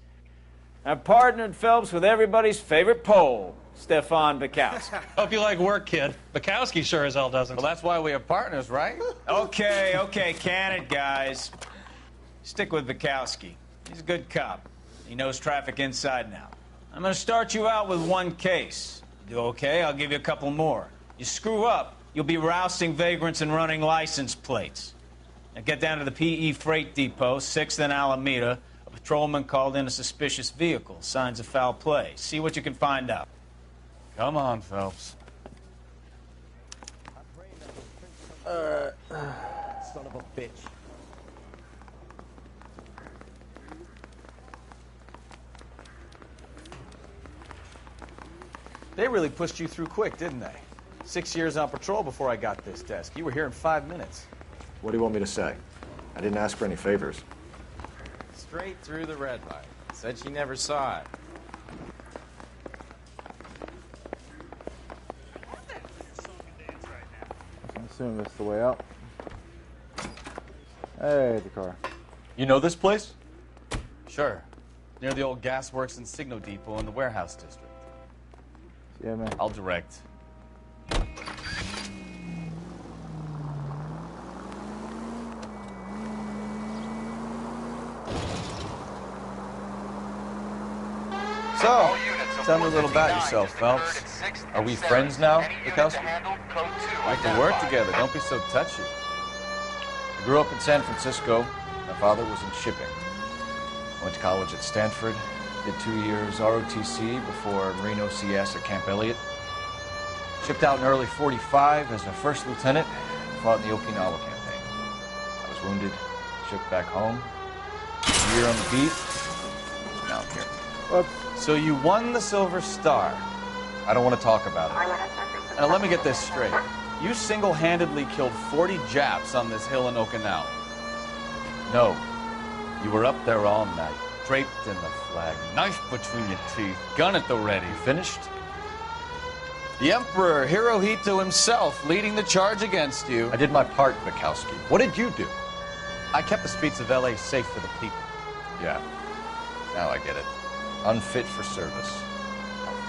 I've partnered Phelps with everybody's favorite Pole, Stefan Burkowski. Hope you like work, kid. Bukowski sure as hell doesn't. Well, that's why we have partners, right? Okay, can it, guys. Stick with Bukowski. He's a good cop. He knows traffic inside and out. I'm going to start you out with 1 case. You do okay, I'll give you a couple more. You screw up, you'll be rousting vagrants and running license plates. Now get down to the PE Freight Depot, 6th and Alameda. A patrolman called in a suspicious vehicle. Signs of foul play. See what you can find out. Come on, Phelps. Son of a bitch. They really pushed you through quick, didn't they? 6 years on patrol before I got this desk. You were here in 5 minutes. What do you want me to say? I didn't ask for any favors. Straight through the red light. Said she never saw it. I'm assuming that's the way out. Hey, the car. You know this place? Sure. Near the old gasworks and Signo Depot in the warehouse district. Yeah, man. I'll direct. So, tell me a little about yourself, Phelps. Are we friends now, Bukowski? We can work together. Don't be so touchy. I grew up in San Francisco. My father was in shipping. Went to college at Stanford. Did 2 years ROTC before Marine OCS at Camp Elliott. Shipped out in early '45 as a first lieutenant and fought in the Okinawa campaign. I was wounded, shipped back home. A year on the beat. Now I'm here. So you won the Silver Star. I don't want to talk about it. Now let me get this straight. You single-handedly killed 40 Japs on this hill in Okinawa. No. You were up there all night, draped in the flag, knife between your teeth, gun at the ready. Finished? The Emperor Hirohito himself leading the charge against you. I did my part, Bukowski. What did you do? I kept the streets of L.A. safe for the people. Yeah. Now I get it. Unfit for service.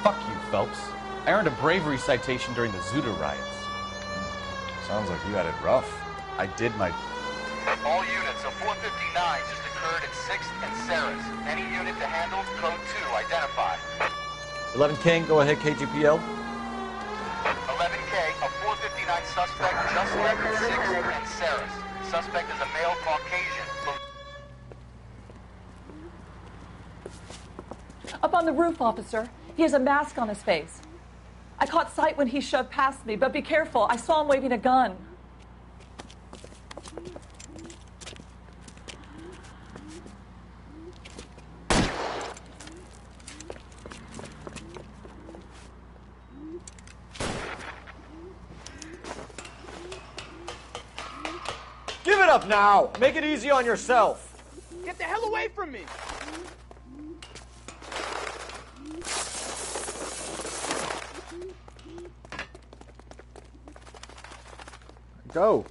Fuck you, Phelps. I earned a bravery citation during the Zuda riots. Sounds like you had it rough. I did my... All units, a 459 just occurred at 6th and Sarah's. Any unit to handle, code 2, identify. 11 King, go ahead, KGPL. 11K, a 459 suspect just left 6th and Sarah's. Suspect is a male Caucasian. Up on the roof, officer. He has a mask on his face. I caught sight when he shoved past me, but be careful. I saw him waving a gun. Shut up now! Make it easy on yourself. Get the hell away from me! Go!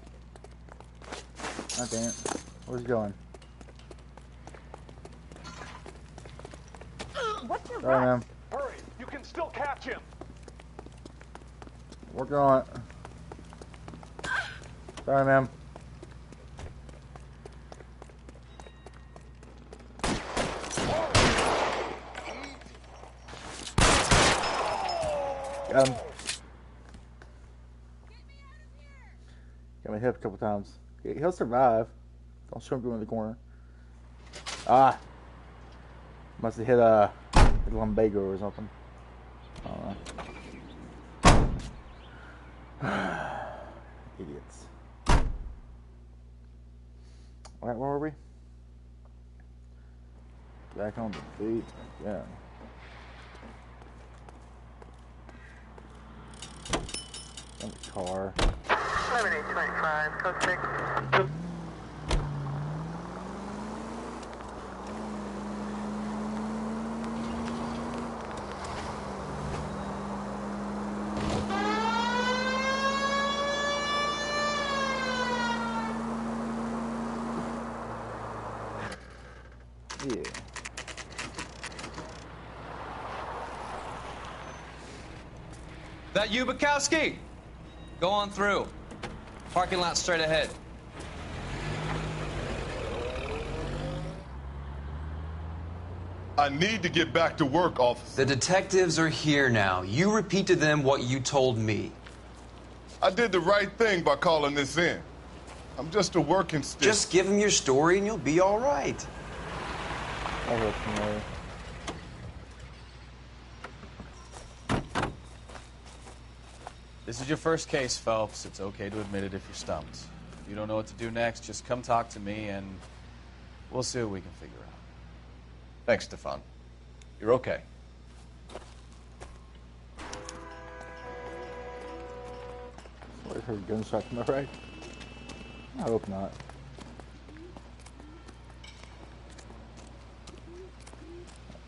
God damn it. Where's he going? What's your Sorry, ma'am. Hurry, you can still catch him. Working on it. Sorry, ma'am. Got him. Got me hit a couple times. He'll survive. Don't show him going in the corner. Ah! Must have hit a lumbago or something. I don't know. Idiots. Alright, where were we? Back on the beat. Yeah. In the car. 7825, code 6. Yeah. That you, Bukowski? Go on through. Parking lot straight ahead. I need to get back to work, officer. The detectives are here now. You repeat to them what you told me. I did the right thing by calling this in. I'm just a working stick. Just give them your story and you'll be all right. This is your first case, Phelps. It's okay to admit it if you're stumped. If you don't know what to do next, just come talk to me and we'll see what we can figure out. Thanks, Stefan. You're okay. I heard a gunshot from the right. I hope not.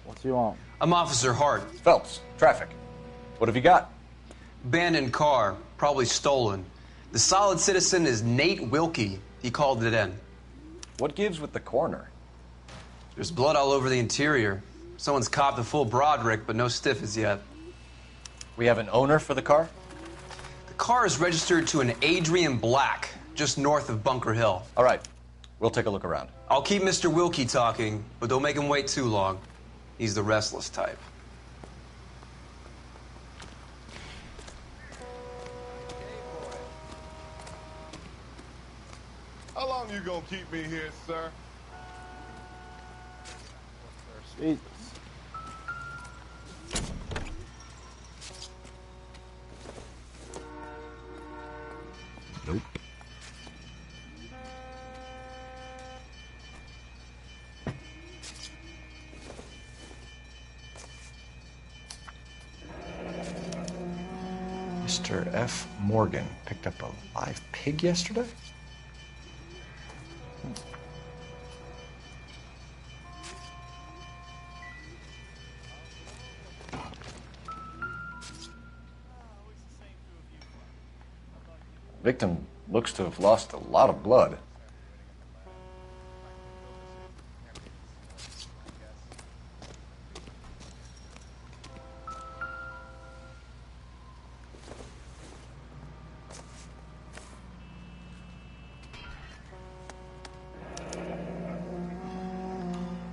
What do you want? I'm Officer Hart. Phelps, traffic. What have you got? Abandoned car, probably stolen. The solid citizen is Nate Wilkie. He called it in. What gives with the coroner? There's blood all over the interior. Someone's copped a full Broderick, but no stiff as yet. We have an owner for the car? The car is registered to an Adrian Black, just north of Bunker Hill. All right. We'll take a look around. I'll keep Mr. Wilkie talking, but don't make him wait too long. He's the restless type. How long you gonna keep me here, sir? Sweet. Nope. Mr. F. Morgan picked up a live pig yesterday? Victim looks to have lost a lot of blood.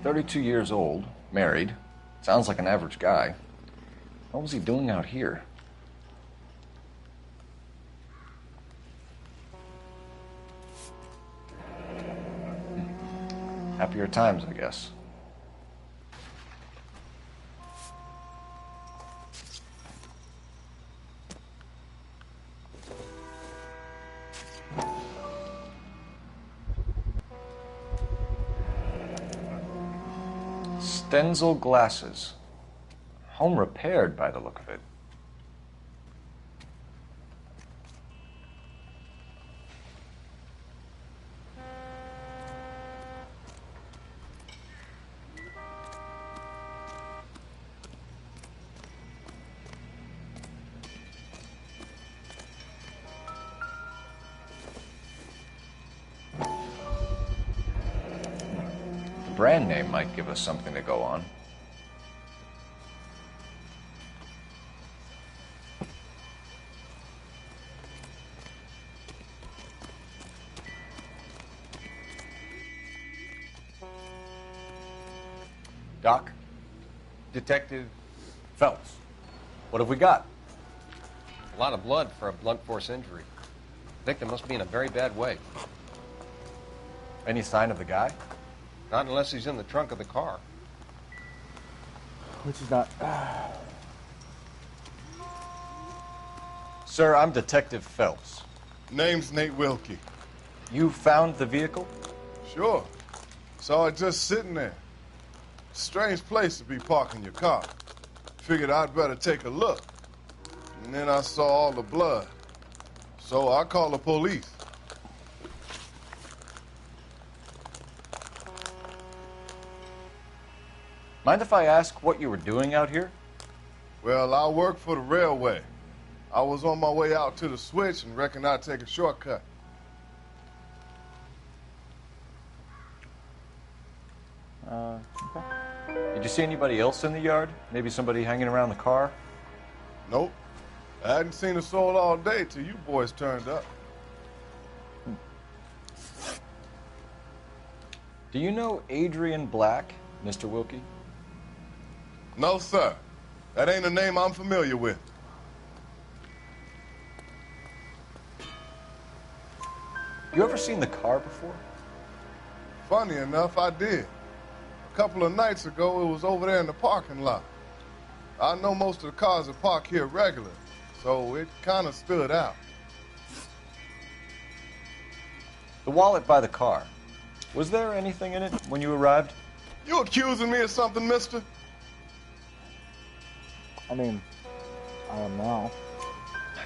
"32 years old, married. Sounds like an average guy. What was he doing out here?" Happier times, I guess. Stenzel glasses. Home repaired by the look of it. brand name might give us something to go on. Doc? Detective Phelps. What have we got? A lot of blood for a blunt force injury. Victim must be in a very bad way. Any sign of the guy? Not unless he's in the trunk of the car. Which is not... Sir, I'm Detective Phelps. Name's Nate Wilkie. You found the vehicle? Sure. Saw it just sitting there. Strange place to be parking your car. Figured I'd better take a look. And then I saw all the blood. So I called the police. Mind if I ask what you were doing out here? Well, I work for the railway. I was on my way out to the switch and reckoned I'd take a shortcut. Okay. Did you see anybody else in the yard? Maybe somebody hanging around the car? Nope. I hadn't seen a soul all day till you boys turned up. Do you know Adrian Black, Mr. Wilkie? No, sir. That ain't a name I'm familiar with. You ever seen the car before? Funny enough, I did. A couple of nights ago, it was over there in the parking lot. I know most of the cars are parked here regular, so it kind of stood out. The wallet by the car. Was there anything in it when you arrived? You accusing me of something, mister? I mean, I don't know.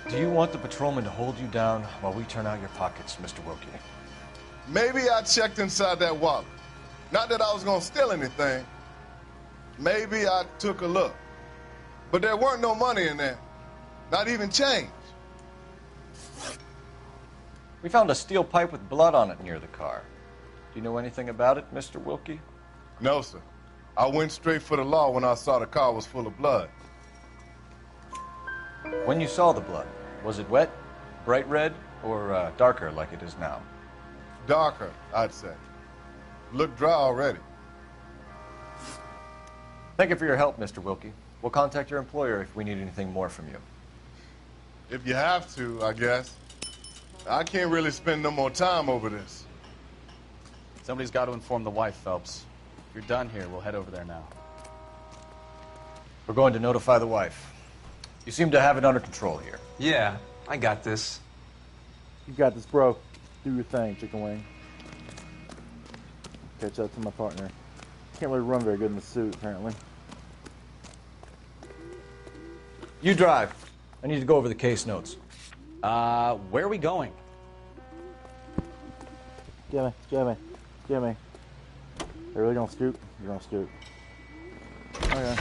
Do you want the patrolman to hold you down while we turn out your pockets, Mr. Wilkie? Maybe I checked inside that wallet. Not that I was going to steal anything. Maybe I took a look. But there weren't no money in there. Not even change. We found a steel pipe with blood on it near the car. Do you know anything about it, Mr. Wilkie? No, sir. I went straight for the law when I saw the car was full of blood. When you saw the blood, was it wet, bright red, or darker like it is now? Darker, I'd say. Looked dry already. Thank you for your help, Mr. Wilkie. We'll contact your employer if we need anything more from you. If you have to, I guess. I can't really spend no more time over this. Somebody's got to inform the wife, Phelps. If you're done here, we'll head over there now. We're going to notify the wife. You seem to have it under control here. Yeah, I got this. You got this, bro. Do your thing, chicken wing. Catch up to my partner. Can't really run very good in the suit, apparently. You drive. I need to go over the case notes. Where are we going? Gimme. Are you really gonna scoop? You're gonna scoop. Okay.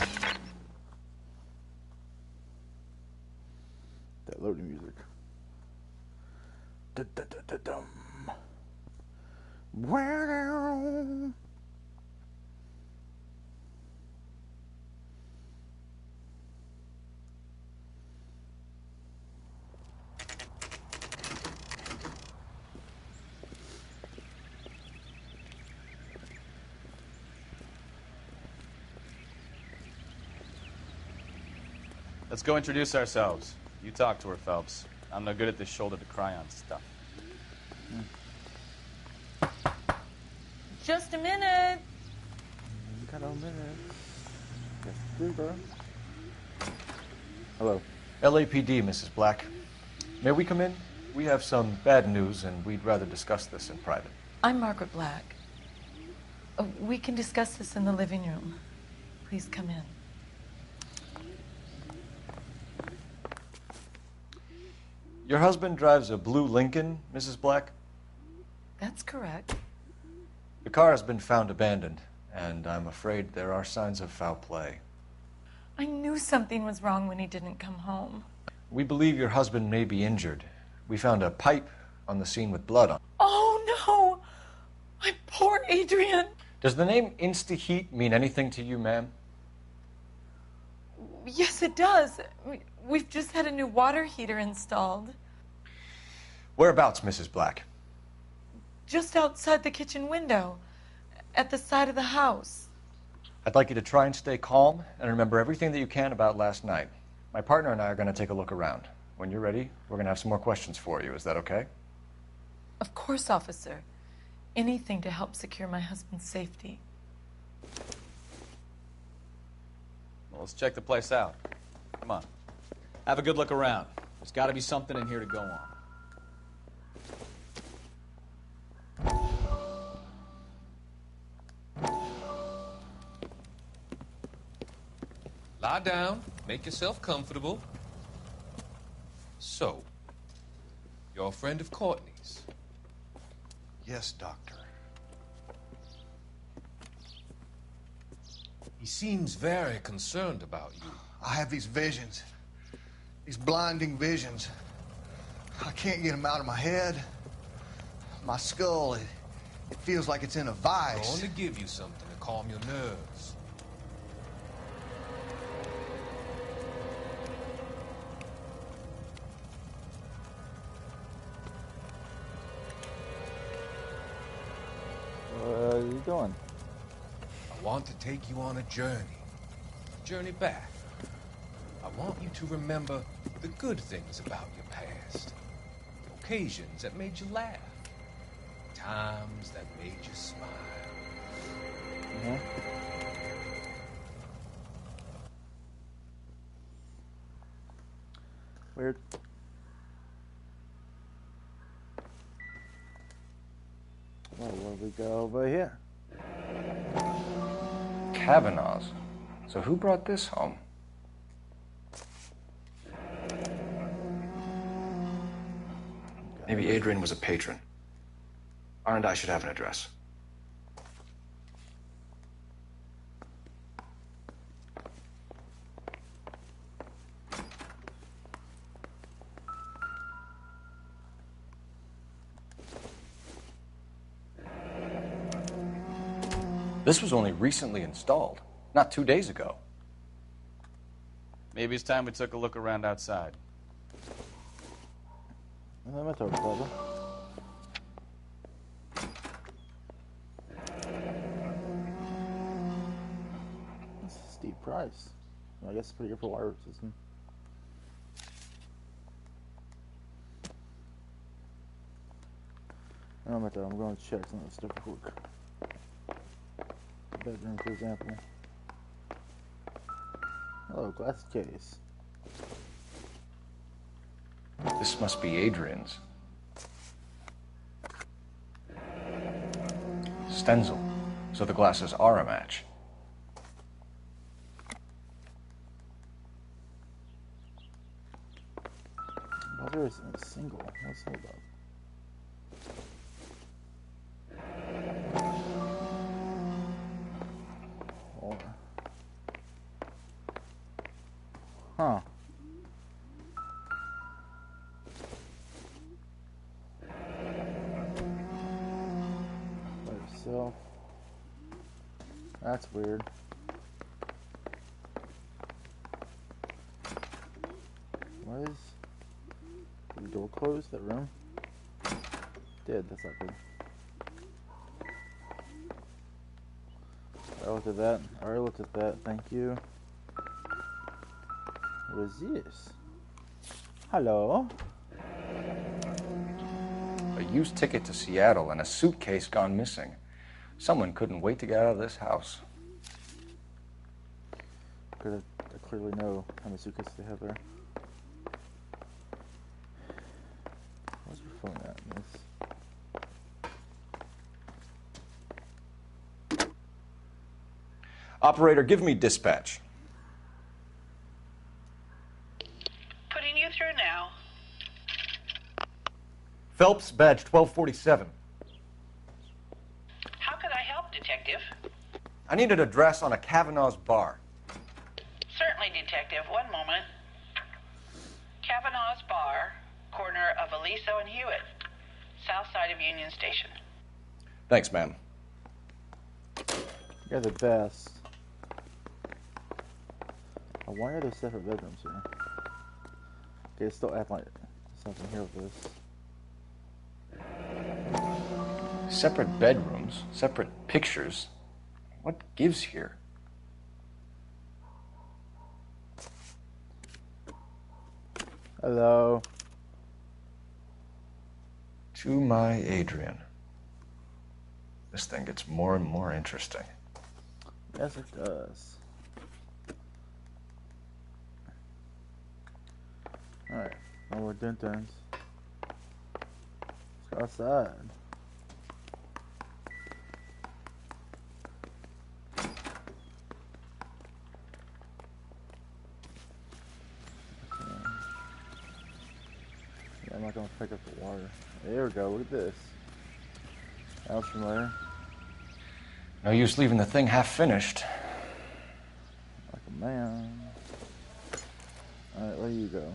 That loading music. Da-da-da-da-dum. Wow. Let's go introduce ourselves. You talk to her, Phelps. I'm no good at this shoulder-to-cry-on stuff. Just a minute. Got a minute. Yes, do, bro. Hello. LAPD, Mrs. Black. May we come in? We have some bad news, and we'd rather discuss this in private. I'm Margaret Black. We can discuss this in the living room. Please come in. Your husband drives a blue Lincoln, Mrs. Black? That's correct. The car has been found abandoned, and I'm afraid there are signs of foul play. I knew something was wrong when he didn't come home. We believe your husband may be injured. We found a pipe on the scene with blood on it. Oh, no! My poor Adrian! Does the name Insta-Heat mean anything to you, ma'am? Yes, it does. We've just had a new water heater installed. Whereabouts, Mrs. Black? Just outside the kitchen window, at the side of the house. I'd like you to try and stay calm and remember everything that you can about last night. My partner and I are going to take a look around. When you're ready, we're going to have some more questions for you. Is that okay? Of course, officer. Anything to help secure my husband's safety. Well, let's check the place out. Come on. Have a good look around. There's got to be something in here to go on. Lie down. Make yourself comfortable. So, you're a friend of Courtney's? Yes, Doctor. He seems very concerned about you. I have these visions. These blinding visions. I can't get them out of my head. My skull, it feels like it's in a vice. I want to give you something to calm your nerves. What are you doing? I want to take you on a journey back. I want you to remember the good things about your past, occasions that made you laugh, times that made you smile. Weird. Well, where we go over here? Kavanaugh's. So who brought this home? Maybe Adrian was a patron. R&I should have an address. This was only recently installed, not 2 days ago. Maybe it's time we took a look around outside. Let me talk, brother. That's a steep price. I guess it's pretty good for water system. I'm going to check some of this stuff real quick. Bedroom, for example. Hello, glass case. This must be Adrian's. Stenzel. So the glasses are a match. Buzzer is a single. Let's hold up. Huh. By yourself. That's weird. What is the door closed? That room? Did. That's not good. I looked at that. I already looked at that. Thank you. What is this? Hello? A used ticket to Seattle and a suitcase gone missing. Someone couldn't wait to get out of this house. Because I clearly know how many suitcases they have there. Where's your phone at, miss? Operator, give me dispatch. Putting you through now. Phelps, badge 1247. How could I help, Detective? I need an address on a Kavanaugh's bar. Certainly, Detective. One moment. Kavanaugh's Bar, corner of Aliso and Hewitt, south side of Union Station. Thanks, ma'am. You're the best. Oh, why are there separate bedrooms here? Okay, it's still acting like something here with this. Separate bedrooms, separate pictures. What gives here? Hello. To my Adrian. This thing gets more and more interesting. Yes, it does. Alright, no more dun-duns. Let's go outside. Yeah, I'm not gonna pick up the water. There we go, look at this. That was familiar. No use leaving the thing half finished. Like a man. Alright, where do you go?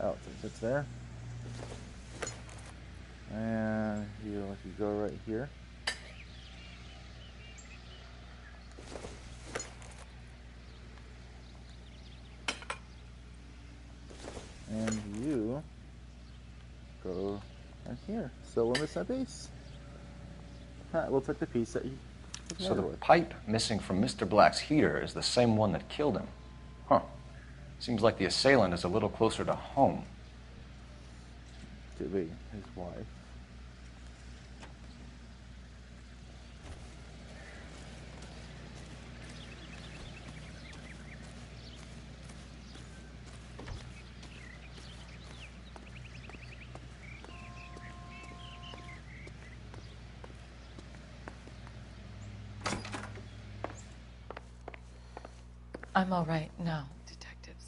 Oh, it's there. And you go right here. And you go right here. So we're missing a piece. It looks like the piece that you took So the with. pipe missing from Mr. Black's heater is the same one that killed him. Huh. Seems like the assailant is a little closer to home. To be his wife. I'm all right now, detectives.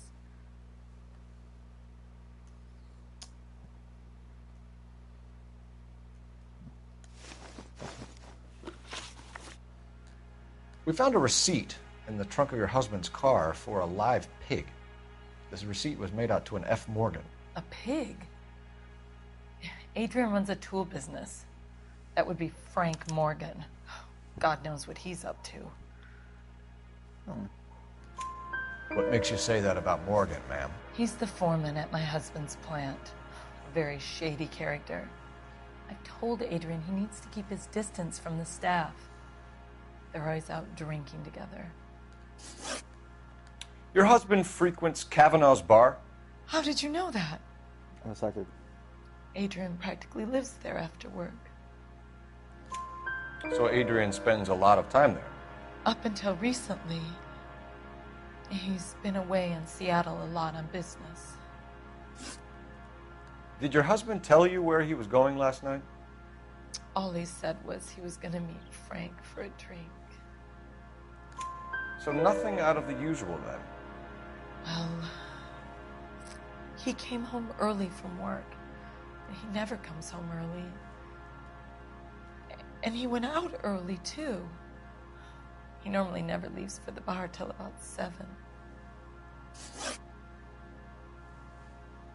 We found a receipt in the trunk of your husband's car for a live pig. This receipt was made out to an F. Morgan. A pig? Adrian runs a tool business. That would be Frank Morgan. God knows what he's up to. What makes you say that about Morgan, ma'am? He's the foreman at my husband's plant. A very shady character. I've told Adrian he needs to keep his distance from the staff. They're always out drinking together. Your husband frequents Kavanaugh's bar? How did you know that? Yes, I could. Adrian practically lives there after work. So Adrian spends a lot of time there? Up until recently, he's been away in Seattle a lot on business. Did your husband tell you where he was going last night? All he said was he was going to meet Frank for a drink. So nothing out of the usual then? Well, he came home early from work. He never comes home early. And he went out early, too. He normally never leaves for the bar till about 7.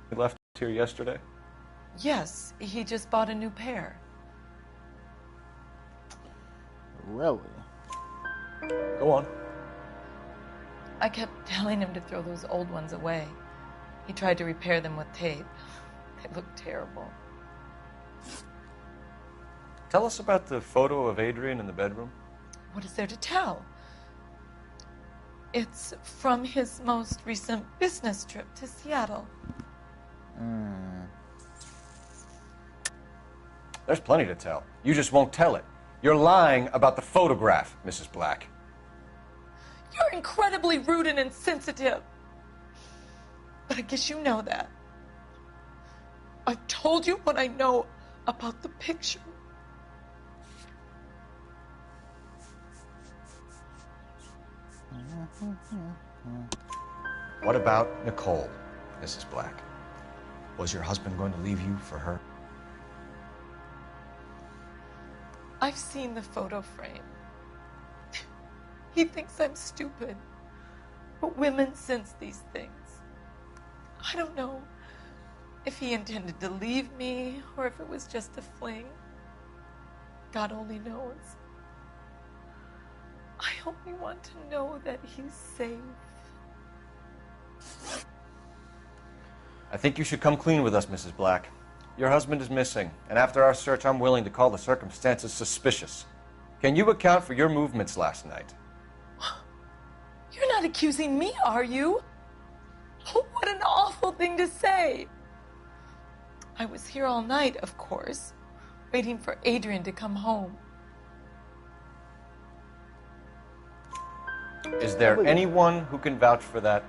He left here yesterday? Yes, he just bought a new pair. Really? Go on. I kept telling him to throw those old ones away. He tried to repair them with tape. They looked terrible. Tell us about the photo of Adrian in the bedroom. What is there to tell? It's from his most recent business trip to Seattle. There's plenty to tell. You just won't tell it. You're lying about the photograph, Mrs. Black. You're incredibly rude and insensitive. But I guess you know that. I've told you what I know about the picture. What about Nicole, Mrs. Black? Was your husband going to leave you for her? I've seen the photo frame. He thinks I'm stupid. But women sense these things. I don't know if he intended to leave me or if it was just a fling. God only knows. I only want to know that he's safe. I think you should come clean with us, Mrs. Black. Your husband is missing, and after our search, I'm willing to call the circumstances suspicious. Can you account for your movements last night? You're not accusing me, are you? Oh, what an awful thing to say. I was here all night, of course, waiting for Adrian to come home. Is there anyone who can vouch for that?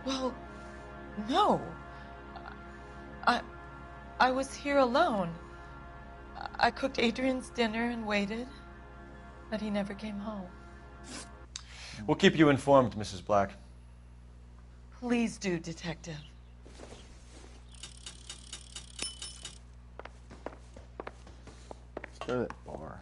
Well, no. I was here alone. I cooked Adrian's dinner and waited, but he never came home. We'll keep you informed, Mrs. Black. Please do, Detective. Let's go to that bar.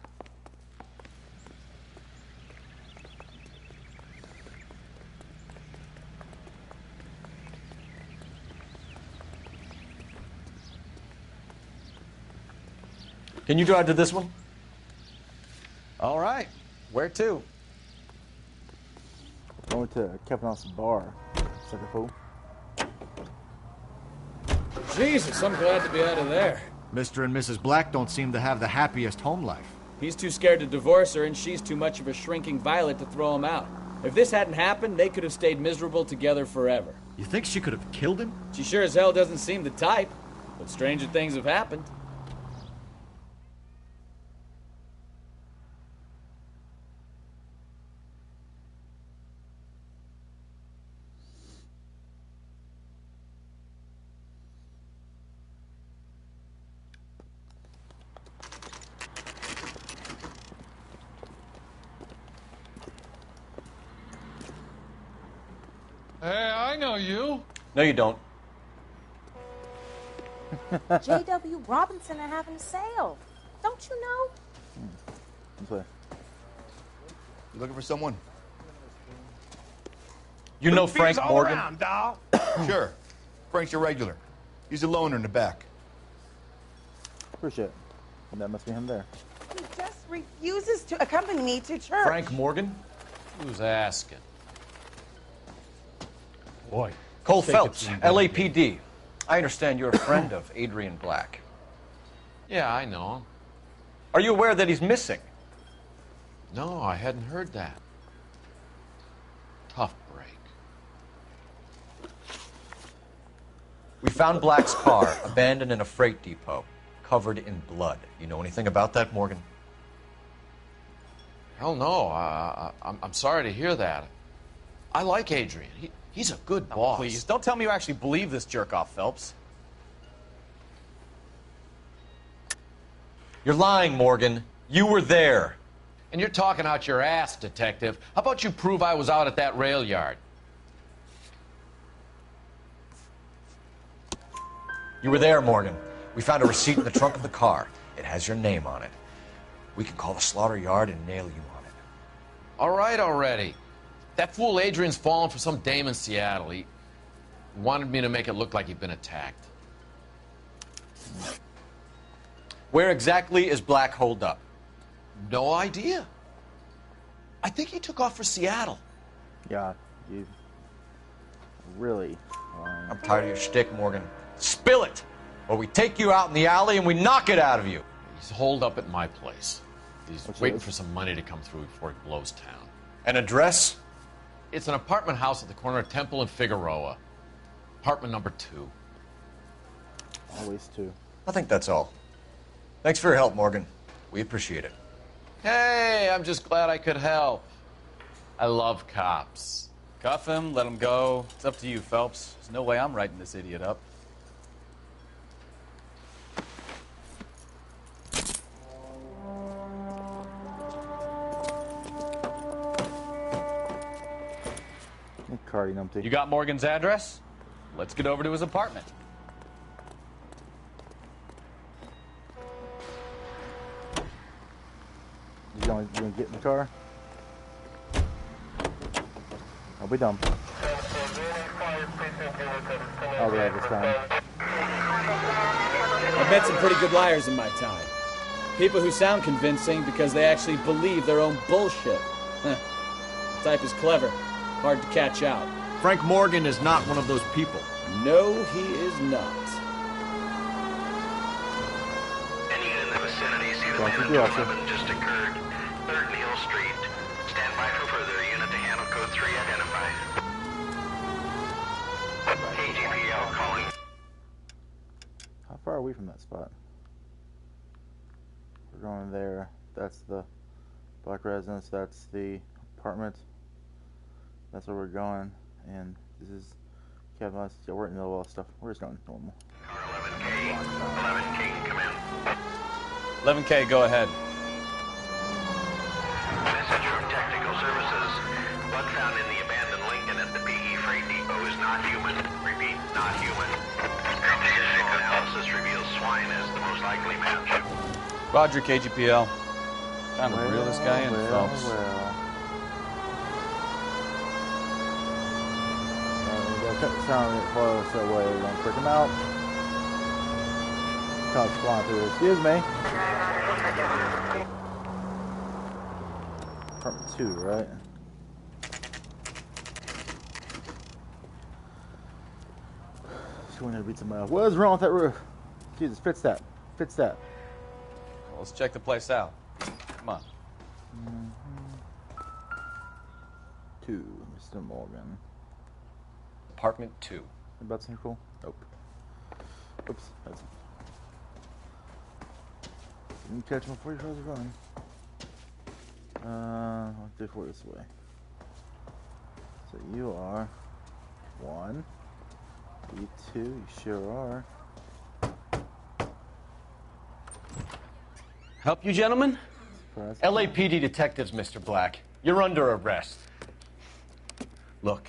Can you drive to this one? All right. Where to? Going to Kevin's bar. Sucker fool. Jesus, I'm glad to be out of there. Mr. and Mrs. Black don't seem to have the happiest home life. He's too scared to divorce her, and she's too much of a shrinking violet to throw him out. If this hadn't happened, they could have stayed miserable together forever. You think she could have killed him? She sure as hell doesn't seem the type, but stranger things have happened. Hey, I know you. No, you don't. J.W. Robinson are having a sale. Don't you know? This way. You looking for someone? You know Frank Morgan? Around, doll. Sure. Frank's your regular. He's a loner in the back. Appreciate it. And that must be him there. He just refuses to accompany me to church. Frank Morgan? Who's asking? Boy. Cole Phelps, LAPD. I understand you're a friend of Adrian Black. Yeah, I know him. Are you aware that he's missing? No, I hadn't heard that. Tough break. We found Black's car abandoned in a freight depot, covered in blood. You know anything about that, Morgan? Hell no. I'm sorry to hear that. I like Adrian. He's a good boss. Please, don't tell me you actually believe this jerk-off, Phelps. You're lying, Morgan. You were there. And you're talking out your ass, detective. How about you prove I was out at that rail yard? You were there, Morgan. We found a receipt in the trunk of the car. It has your name on it. We can call the slaughter yard and nail you on it. All right already. That fool Adrian's fallen for some dame in Seattle. He wanted me to make it look like he'd been attacked. Where exactly is Black holed up? No idea. I think he took off for Seattle. Yeah, you really. I'm tired of your shtick, Morgan. Spill it, or we take you out in the alley and we knock it out of you. He's holed up at my place. He's waiting for some money to come through before he blows town. An address? It's an apartment house at the corner of Temple and Figueroa. Apartment number 2. Always 2. I think that's all. Thanks for your help, Morgan. We appreciate it. Hey, I'm just glad I could help. I love cops. Cuff him, let him go. It's up to you, Phelps. There's no way I'm writing this idiot up. Card empty. You got Morgan's address? Let's get over to his apartment. You gonna get in the car? I'll be dumb. I'll be out this time. I've met some pretty good liars in my time. People who sound convincing because they actually believe their own bullshit. The type is clever, hard to catch out. Frank Morgan is not one of those people. No, he is not. Any in the vicinity see the man in 211 just occurred. 3rd Neal Street. Stand by for further. Unit to handle code 3 identified. KGPL calling. How far are we from that spot? We're going there. That's the black residence. That's the apartment. That's where we're going. And this is Kevin. Yeah, we're in the middle of all stuff. We're just going normal. 11K, come in. 11K, go ahead. Message from Technical Services. Blood found in the abandoned Lincoln at the PE Freight Depot is not human. Repeat, not human. Compositional analysis reveals swine as the most likely match. Roger, KGPL. Time to reel this guy in, folks. We gotta cut the sound and get close that way. We're gonna prick him out. Cops flying through. Excuse me. Apartment 2, right? So we're gonna beat somebody else. What is wrong with that roof? Jesus, fix that. Fix that. Well, let's check the place out. Come on. 2, Mr. Morgan. Apartment 2. About something cool? Nope. Oops. That's... Didn't catch him before he started running. I'll do it this way. So you are 1. B2, you sure are. Help you, gentlemen? LAPD detectives, Mr. Black. You're under arrest. Look,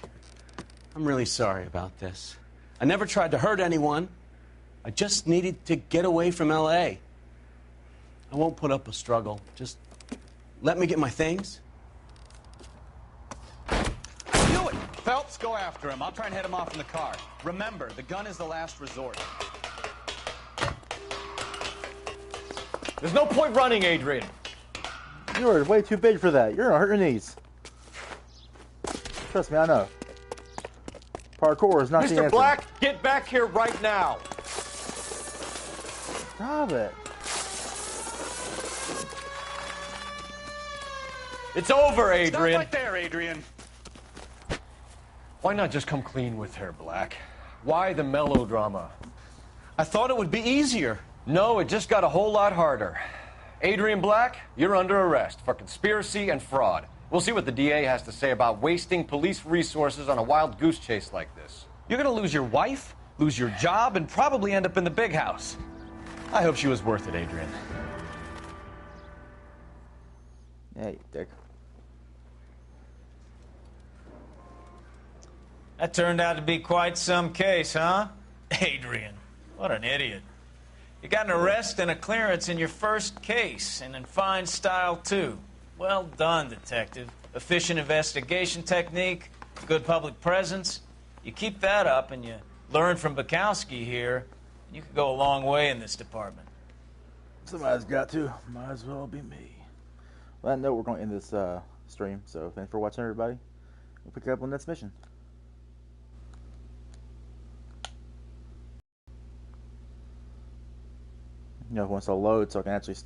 I'm really sorry about this. I never tried to hurt anyone. I just needed to get away from L.A. I won't put up a struggle. Just let me get my things. Do it! Phelps, go after him. I'll try and head him off in the car. Remember, the gun is the last resort. There's no point running, Adrian. You're way too big for that. You're gonna hurt your knees. Trust me, I know. Parkour is not the answer. Mr. Black, get back here right now. Stop it. It's over, Adrian. Stop right there, Adrian. Why not just come clean with her, Black? Why the melodrama? I thought it would be easier. No, it just got a whole lot harder. Adrian Black, you're under arrest for conspiracy and fraud. We'll see what the DA has to say about wasting police resources on a wild goose chase like this. You're gonna lose your wife, lose your job, and probably end up in the big house. I hope she was worth it, Adrian. Yeah, you dick. That turned out to be quite some case, huh? Adrian, what an idiot. You got an arrest and a clearance in your first case, and in fine style, too. Well done, detective. Efficient investigation technique, good public presence. You keep that up and you learn from Bukowski here, you could go a long way in this department. Somebody's got to. Might as well be me. Well, I know we're going to end this stream, so thanks for watching, everybody. We'll pick up on the next mission. You know, once I load, so I can actually stop.